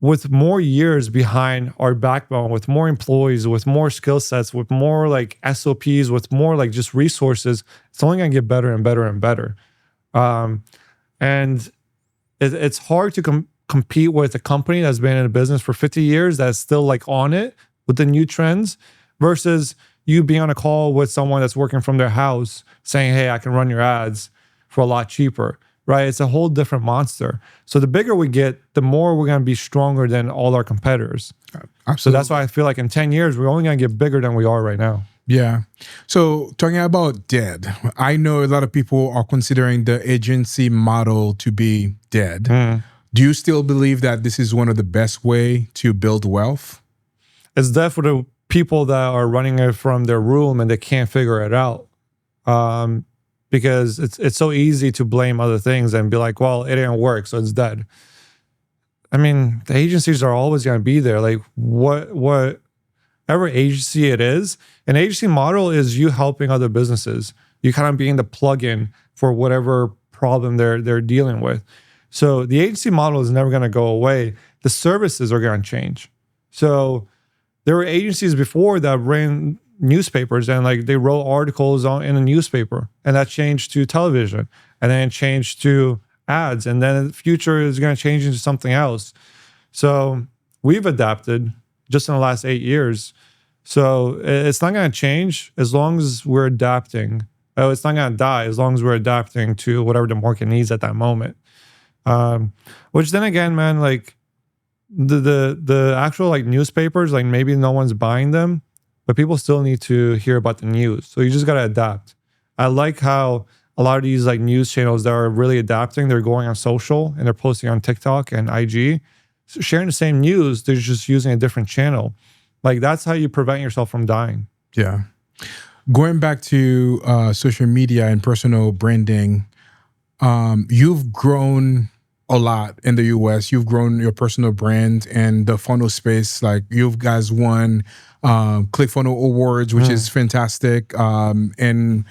with more years behind our backbone, with more employees, with more skill sets, with more like SOPs, with more like just resources, it's only going to get better and better and better. And it's hard to compete with a company that's been in a business for 50 years that's still like on it with the new trends versus you being on a call with someone that's working from their house saying, hey, I can run your ads for a lot cheaper. Right? It's a whole different monster. So the bigger we get, the more we're going to be stronger than all our competitors. Absolutely. So that's why I feel like in 10 years, we're only going to get bigger than we are right now. Yeah. So talking about dead, I know a lot of people are considering the agency model to be dead. Mm. Do you still believe that this is one of the best way to build wealth? It's definitely people that are running it from their room and they can't figure it out. Because it's so easy to blame other things and be like, well, it didn't work, so it's dead. I mean, the agencies are always going to be there. Like whatever agency it is, an agency model is you helping other businesses. You kind of being the plug-in for whatever problem they're dealing with. So the agency model is never going to go away. The services are going to change. So there were agencies before that ran newspapers and like they wrote articles in a newspaper, and that changed to television, and then it changed to ads, and then the future is going to change into something else. So we've adapted just in the last 8 years. So it's not going to change as long as we're adapting. It's not going to die as long as we're adapting to whatever the market needs at that moment. Which then again, man, like the actual like newspapers, like maybe no one's buying them, but people still need to hear about the news. So you just got to adapt. I like how a lot of these like news channels that are really adapting, they're going on social and they're posting on TikTok and IG, so sharing the same news, they're just using a different channel. Like that's how you prevent yourself from dying. Yeah. Going back to social media and personal branding, you've grown a lot in the US. You've grown your personal brand and the funnel space. Like you guys won ClickFunnels Awards, which is fantastic. And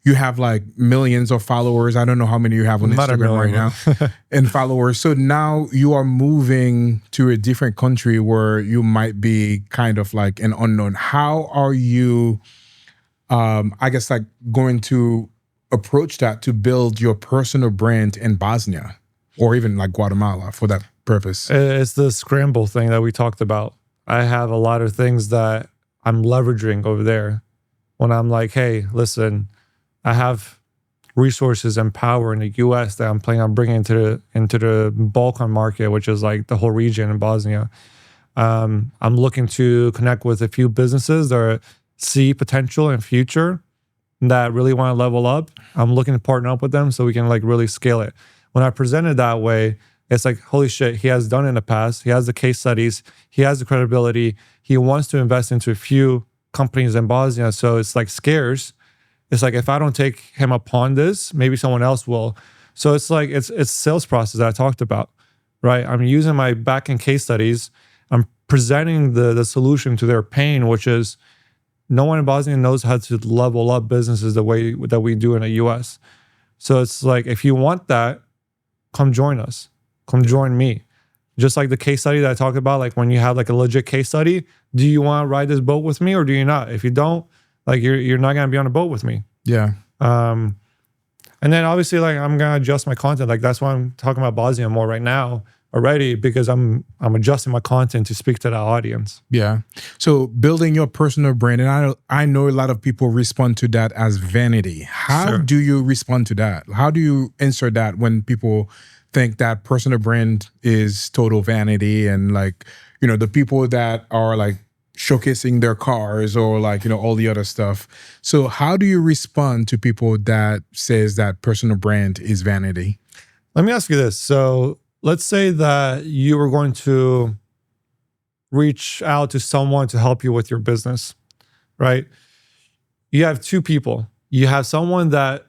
you have like millions of followers. I don't know how many you have on Instagram right now and followers. So now you are moving to a different country where you might be kind of like an unknown. How are you, I guess, like going to approach that to build your personal brand in Bosnia or even like Guatemala for that purpose? It's the scramble thing that we talked about. I have a lot of things that I'm leveraging over there when I'm like, hey, listen, I have resources and power in the US that I'm planning on bringing into the Balkan market, which is like the whole region in Bosnia. I'm looking to connect with a few businesses that see potential in future that really want to level up. I'm looking to partner up with them so we can like really scale it. When I present it that way, it's like, holy shit, he has done it in the past. He has the case studies. He has the credibility. He wants to invest into a few companies in Bosnia. So it's like scarce. It's like, if I don't take him upon this, maybe someone else will. So it's like, it's sales process that I talked about, right? I'm using my back-end case studies. I'm presenting the solution to their pain, which is no one in Bosnia knows how to level up businesses the way that we do in the US. So it's like, if you want that, come join us. Come join me. Just like the case study that I talked about, like when you have like a legit case study, do you want to ride this boat with me or do you not? If you don't, like you're not going to be on a boat with me. Yeah. And then obviously like I'm going to adjust my content. Like that's why I'm talking about Bosnia more right now already, because I'm adjusting my content to speak to that audience. Yeah. So building your personal brand, and I know a lot of people respond to that as vanity. How do you respond to that? How do you insert that when people think that personal brand is total vanity and like, you know, the people that are like showcasing their cars or like, you know, all the other stuff. So how do you respond to people that says that personal brand is vanity? Let me ask you this. So let's say that you were going to reach out to someone to help you with your business, right? You have two people. You have someone that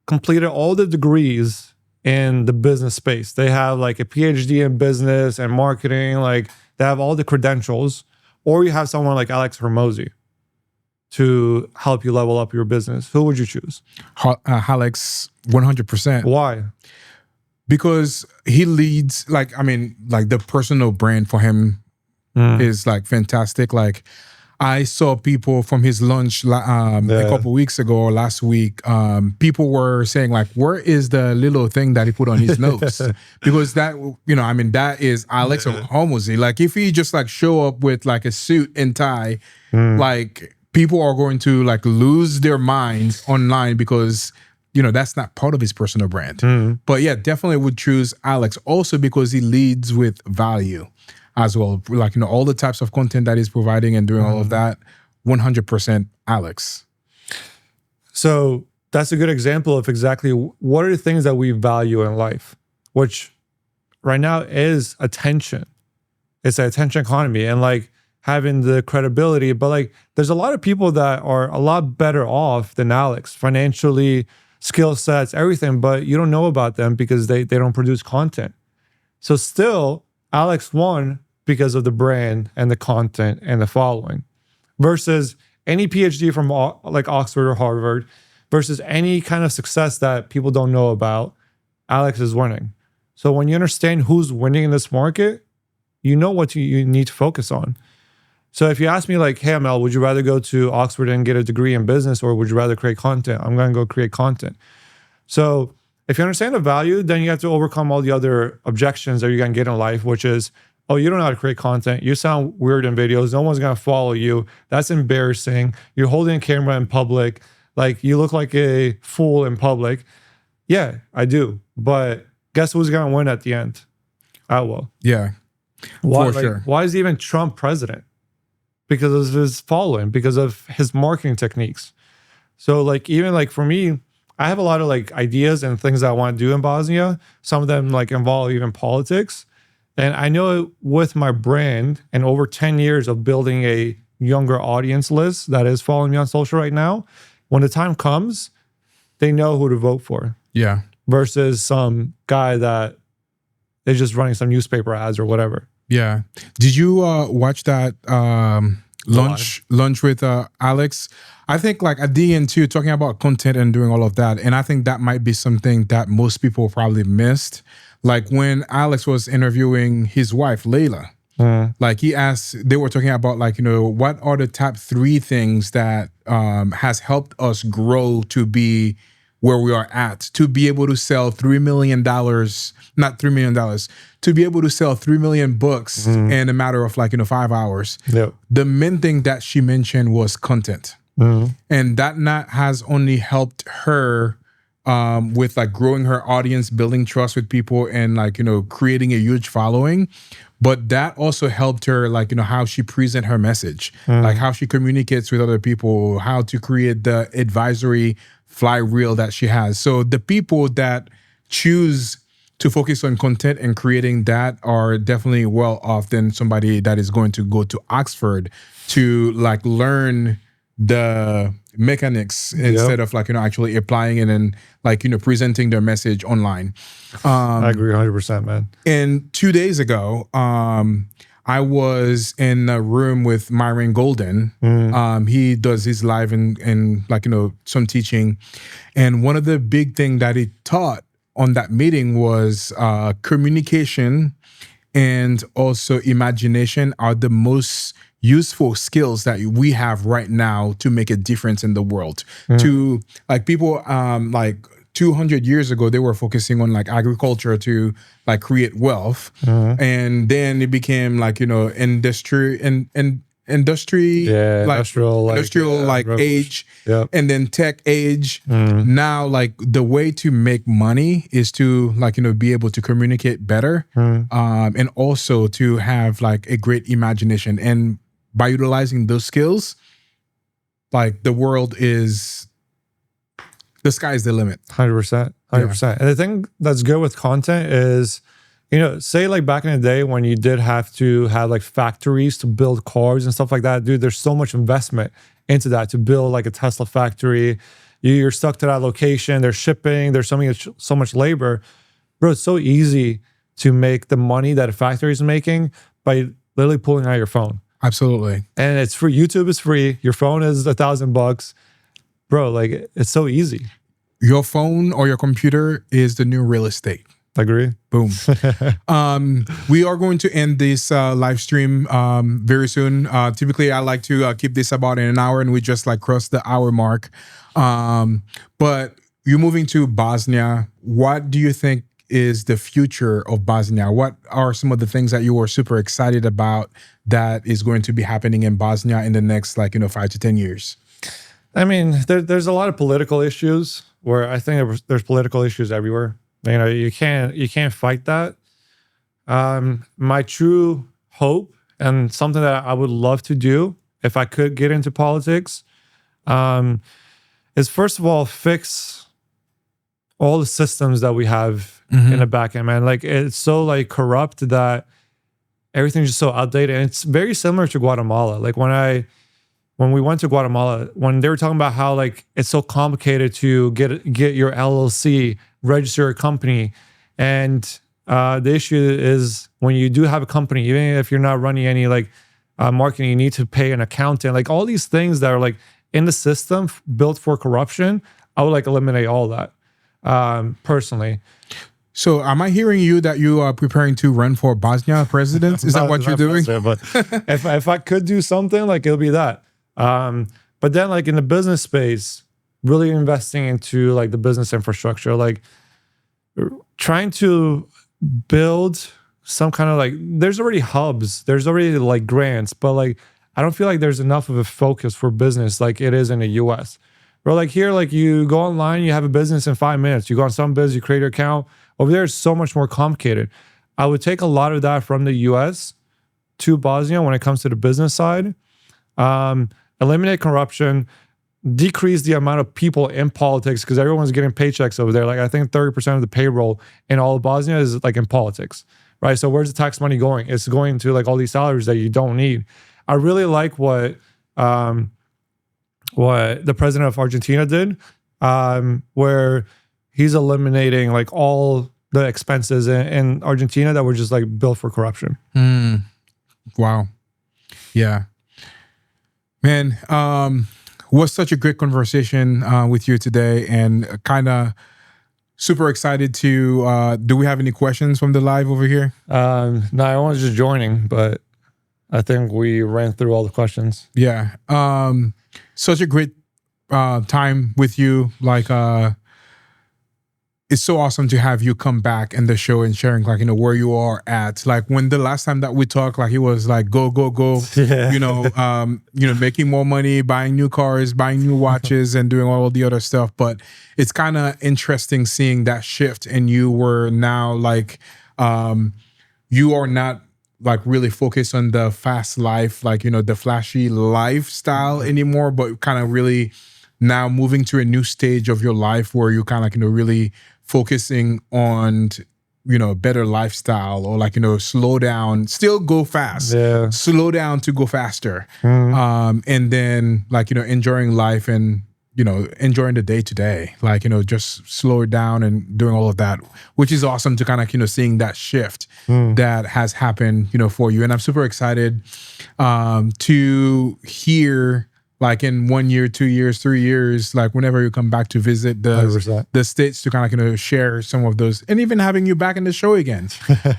completed all the degrees in the business space. They have like a PhD in business and marketing, like they have all the credentials. Or you have someone like Alex Hormozi to help you level up your business. Who would you choose? Alex, 100%. Why? Because he leads, like, I mean, like the personal brand for him is like fantastic. Like I saw people from his lunch a couple weeks ago or last week, people were saying like, where is the little thing that he put on his nose? Because that, you know, I mean, that is Alex Hormozi. Like if he just like show up with like a suit and tie, like people are going to like lose their minds online because, you know, that's not part of his personal brand. But yeah, definitely would choose Alex also because he leads with value as well. Like, you know, all the types of content that he's providing and doing all of that, 100% Alex. So that's a good example of exactly what are the things that we value in life, which right now is attention. It's an attention economy. And like having the credibility. But like, there's a lot of people that are a lot better off than Alex financially, skill sets, everything, but you don't know about them because they don't produce content. So still, Alex won because of the brand and the content and the following, versus any PhD from like Oxford or Harvard, versus any kind of success that people don't know about. Alex is winning. So when you understand who's winning in this market, you know what you need to focus on. So if you ask me like, hey, Amel, would you rather go to Oxford and get a degree in business, or would you rather create content? I'm going to go create content. So if you understand the value, then you have to overcome all the other objections that you're going to get in life, which is, oh, you don't know how to create content. You sound weird in videos. No one's going to follow you. That's embarrassing. You're holding a camera in public. Like, you look like a fool in public. Yeah, I do. But guess who's going to win at the end? I will. Yeah, Why, for sure. Why is even Trump president? Because of his following, because of his marketing techniques. So like, even like for me, I have a lot of like ideas and things that I want to do in Bosnia. Some of them like involve even politics. And I know with my brand and over 10 years of building a younger audience list that is following me on social right now, when the time comes, they know who to vote for. Yeah. Versus some guy that is just running some newspaper ads or whatever. Yeah. Did you watch that lunch with Alex? I think like at the end too, talking about content and doing all of that. And I think that might be something that most people probably missed. Like when Alex was interviewing his wife, Layla, like they were talking about like, what are the top 3 things that has helped us grow to be where we are at, to be able to sell $3 million, not $3 million, to be able to sell 3 million books in a matter of like, 5 hours. Yep. The main thing that she mentioned was content. And that not has only helped her with like growing her audience, building trust with people, and like, creating a huge following. But that also helped her, like, how she present her message, like how she communicates with other people, how to create the advisory flywheel that she has. So the people that choose to focus on content and creating that are definitely well off than somebody that is going to go to Oxford to like learn the mechanics instead of like, actually applying it and like, presenting their message online. I agree 100%, man. And 2 days ago, I was in a room with Myron Golden. He does his live and like, some teaching. And one of the big things that he taught on that meeting was communication and also imagination are the most useful skills that we have right now to make a difference in the world. To like people like 200 years ago, they were focusing on like agriculture to like create wealth. And then it became like, industry and industrial age, and then tech age. Now, like the way to make money is to like, be able to communicate better, and also to have like a great imagination. And by utilizing those skills, like the sky is the limit. 100%. And the thing that's good with content is, say like back in the day when you did have to have like factories to build cars and stuff like that, dude, there's so much investment into that to build like a Tesla factory. You're stuck to that location. There's shipping. There's so much labor. Bro, it's so easy to make the money that a factory is making by literally pulling out your phone. Absolutely. And it's free. YouTube is free. Your phone is $1,000. Bro, like it's so easy. Your phone or your computer is the new real estate. Agree. Boom. We are going to end this live stream very soon. Typically, I like to keep this about in an hour, and we just like crossed the hour mark. But you're moving to Bosnia. What do you think is the future of Bosnia? What are some of the things that you are super excited about that is going to be happening in Bosnia in the next 5 to 10 years? I mean, there's a lot of political issues where I think there's political issues everywhere. You can't fight that. My true hope and something that I would love to do if I could get into politics is first of all fix all the systems that we have in the back end, man. Like it's so like corrupt that everything's just so outdated. And it's very similar to Guatemala. Like when we went to Guatemala, when they were talking about how like it's so complicated to get your LLC, register a company, and the issue is when you do have a company, even if you're not running any like marketing, you need to pay an accountant. Like all these things that are like in the system built for corruption, I would like eliminate all that personally. So am I hearing you that you are preparing to run for Bosnia president? Is that what you're doing? But if I could do something, like it'll be that. But then like in the business space, really investing into like the business infrastructure, like trying to build some kind of like, there's already hubs, there's already like grants, but like, I don't feel like there's enough of a focus for business like it is in the US. Or like here, like you go online, you have a business in 5 minutes. You go on some biz, you create your account. Over there, it's so much more complicated. I would take a lot of that from the US to Bosnia when it comes to the business side. Eliminate corruption, decrease the amount of people in politics because everyone's getting paychecks over there. Like I think 30% of the payroll in all of Bosnia is like in politics, right? So where's the tax money going? It's going to like all these salaries that you don't need. I really like what the president of Argentina did, where he's eliminating like all the expenses in Argentina that were just like built for corruption. Wow. Yeah. Man, was such a great conversation with you today, and kind of super excited to, do we have any questions from the live over here? No, I was just joining, but I think we ran through all the questions. Yeah. Such a great time with you. Like, it's so awesome to have you come back in the show and sharing, like, where you are at. Like when the last time that we talked, like it was like go, yeah. Making more money, buying new cars, buying new watches, and doing all the other stuff. But it's kind of interesting seeing that shift, and you were now like, you are not like really focused on the fast life, like, the flashy lifestyle anymore, but kind of really now moving to a new stage of your life where you kind of like, really focusing on, better lifestyle, or like, slow down, still go fast, slow down to go faster. And then like, enjoying life and, enjoying the day to day, like, just slow it down and doing all of that, which is awesome to kind of, seeing that shift that has happened, for you. And I'm super excited to hear, like in 1 year, 2 years, 3 years, like whenever you come back to visit the States, to kind of share some of those, and even having you back in the show again,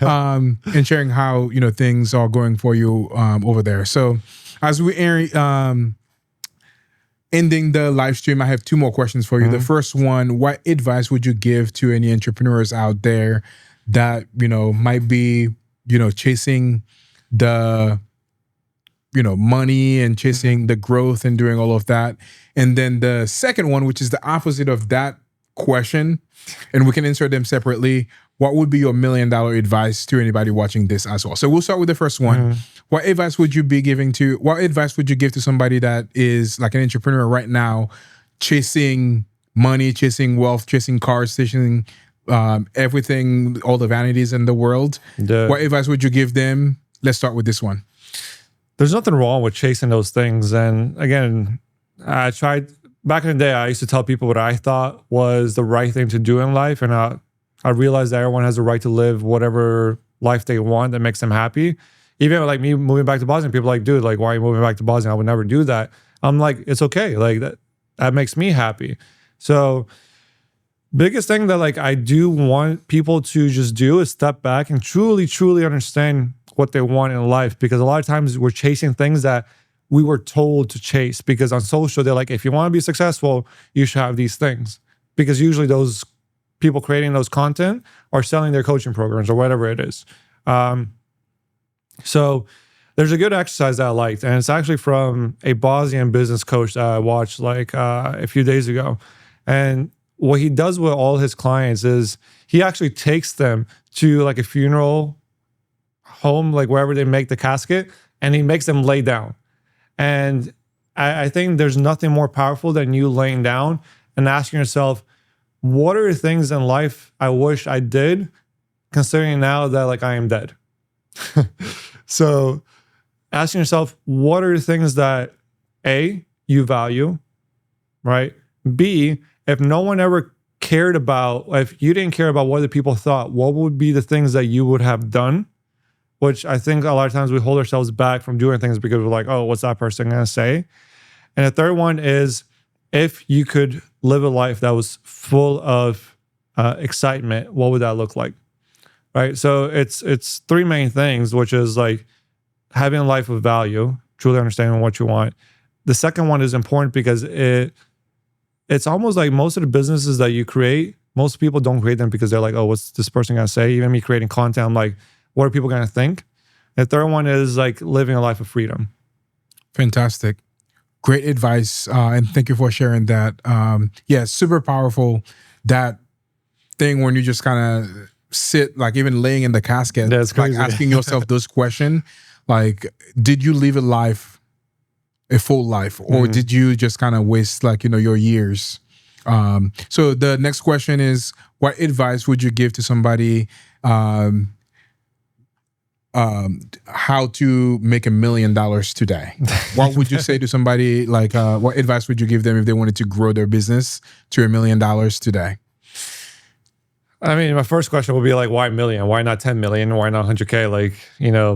and sharing how, things are going for you over there. So as we ending the live stream, I have 2 more questions for you. The first one, what advice would you give to any entrepreneurs out there that, might be, chasing the money and chasing the growth and doing all of that? And then the second one, which is the opposite of that question, and we can insert them separately. What would be your $1 million advice to anybody watching this as well? So we'll start with the first one. What advice would you give to somebody that is like an entrepreneur right now, chasing money, chasing wealth, chasing cars, chasing everything, all the vanities in the world? What advice would you give them? Let's start with this one. There's nothing wrong with chasing those things. And again, I tried back in the day, I used to tell people what I thought was the right thing to do in life. And I realized that everyone has the right to live whatever life they want that makes them happy. Even like me moving back to Bosnia, people are like, dude, like, why are you moving back to Bosnia? I would never do that. I'm like, it's okay. Like that makes me happy. So biggest thing that like I do want people to just do is step back and truly, truly understand what they want in life. Because a lot of times we're chasing things that we were told to chase, because on social, they're like, if you want to be successful, you should have these things. Because usually those people creating those content are selling their coaching programs or whatever it is. So there's a good exercise that I liked, and it's actually from a Bosnian business coach that I watched like a few days ago. And what he does with all his clients is he actually takes them to like a funeral home, like wherever they make the casket, and he makes them lay down. And I think there's nothing more powerful than you laying down and asking yourself, what are the things in life I wish I did, considering now that like I am dead? So asking yourself, what are the things that A, you value, right? B, if no one ever cared about, if you didn't care about what the people thought, what would be the things that you would have done? Which I think a lot of times we hold ourselves back from doing things because we're like, oh, what's that person going to say? And the third one is, if you could live a life that was full of excitement, what would that look like? Right? So it's three main things, which is like having a life of value, truly understanding what you want. The second one is important because it's almost like most of the businesses that you create, most people don't create them because they're like, oh, what's this person going to say? Even me creating content, I'm like, what are people going to think? The third one is like living a life of freedom. Fantastic. Great advice. And thank you for sharing that. Yeah, super powerful. That thing when you just kind of sit, like even laying in the casket, that's crazy. Like asking yourself those questions, like, did you live a full life, or did you just kind of waste like, your years? So the next question is, what advice would you give to somebody how to make $1 million today? What would you say to somebody, like, what advice would you give them if they wanted to grow their business to $1 million today? I mean, my first question would be like, why 1 million? Why not 10 million? Why not 100K? Like,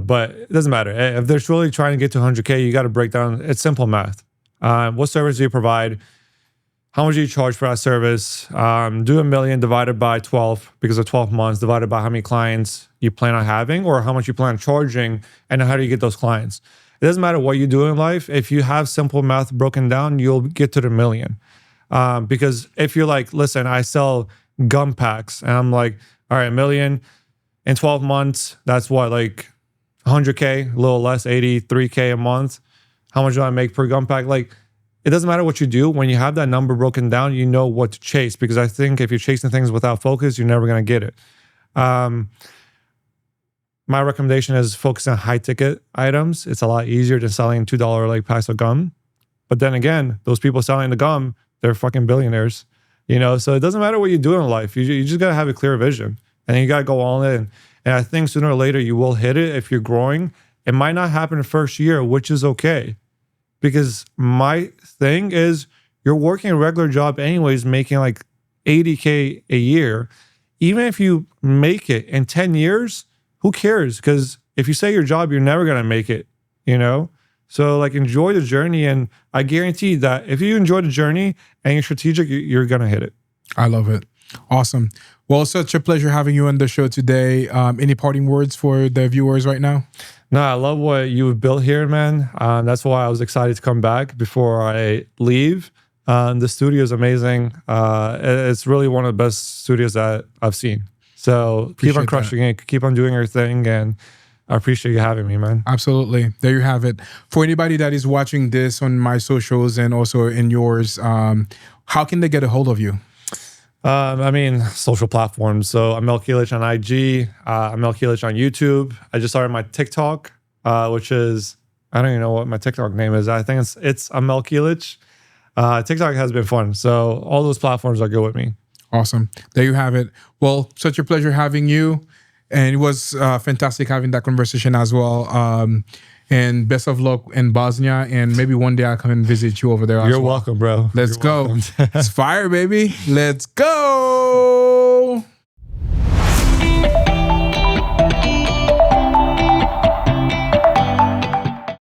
but it doesn't matter. If they're truly trying to get to 100K, you got to break down. It's simple math. What service do you provide? How much do you charge for that service? Do 1 million divided by 12 because of 12 months, divided by how many clients you plan on having or how much you plan on charging, and how do you get those clients? It doesn't matter what you do in life. If you have simple math broken down, you'll get to the 1 million. Because if you're like, listen, I sell gum packs, and I'm like, all right, 1 million in 12 months, that's what, like 100K, a little less, 83K a month. How much do I make per gum pack? Like, it doesn't matter what you do. When you have that number broken down, you know what to chase, because I think if you're chasing things without focus, you're never going to get it. My recommendation is focus on high ticket items. It's a lot easier than selling $2 like packs of gum. But then again, those people selling the gum, they're fucking billionaires. So it doesn't matter what you do in life. You just got to have a clear vision, and you got to go all in. And I think sooner or later you will hit it if you're growing. It might not happen the first year, which is okay. Because my thing is, you're working a regular job anyways, making like 80K a year. Even if you make it in 10 years, who cares? Because if you say your job, you're never going to make it, So like, enjoy the journey. And I guarantee that if you enjoy the journey and you're strategic, you're going to hit it. I love it. Awesome. Well, such a pleasure having you on the show today. Any parting words for the viewers right now? No, I love what you've built here, man. That's why I was excited to come back before I leave. The studio is amazing. It's really one of the best studios that I've seen. So keep on crushing it. Keep on doing your thing. And I appreciate you having me, man. Absolutely. There you have it. For anybody that is watching this on my socials and also in yours, how can they get a hold of you? Social platforms. So Amel Kilic on IG, Amel Kilic on YouTube. I just started my TikTok, which is, I don't even know what my TikTok name is. I think it's Amel Kilic. TikTok has been fun. So all those platforms are good with me. Awesome. There you have it. Well, such a pleasure having you. And it was fantastic having that conversation as well. And best of luck in Bosnia. And maybe one day I'll come and visit you over there. You're welcome, bro. Let's go. It's fire, baby. Let's go.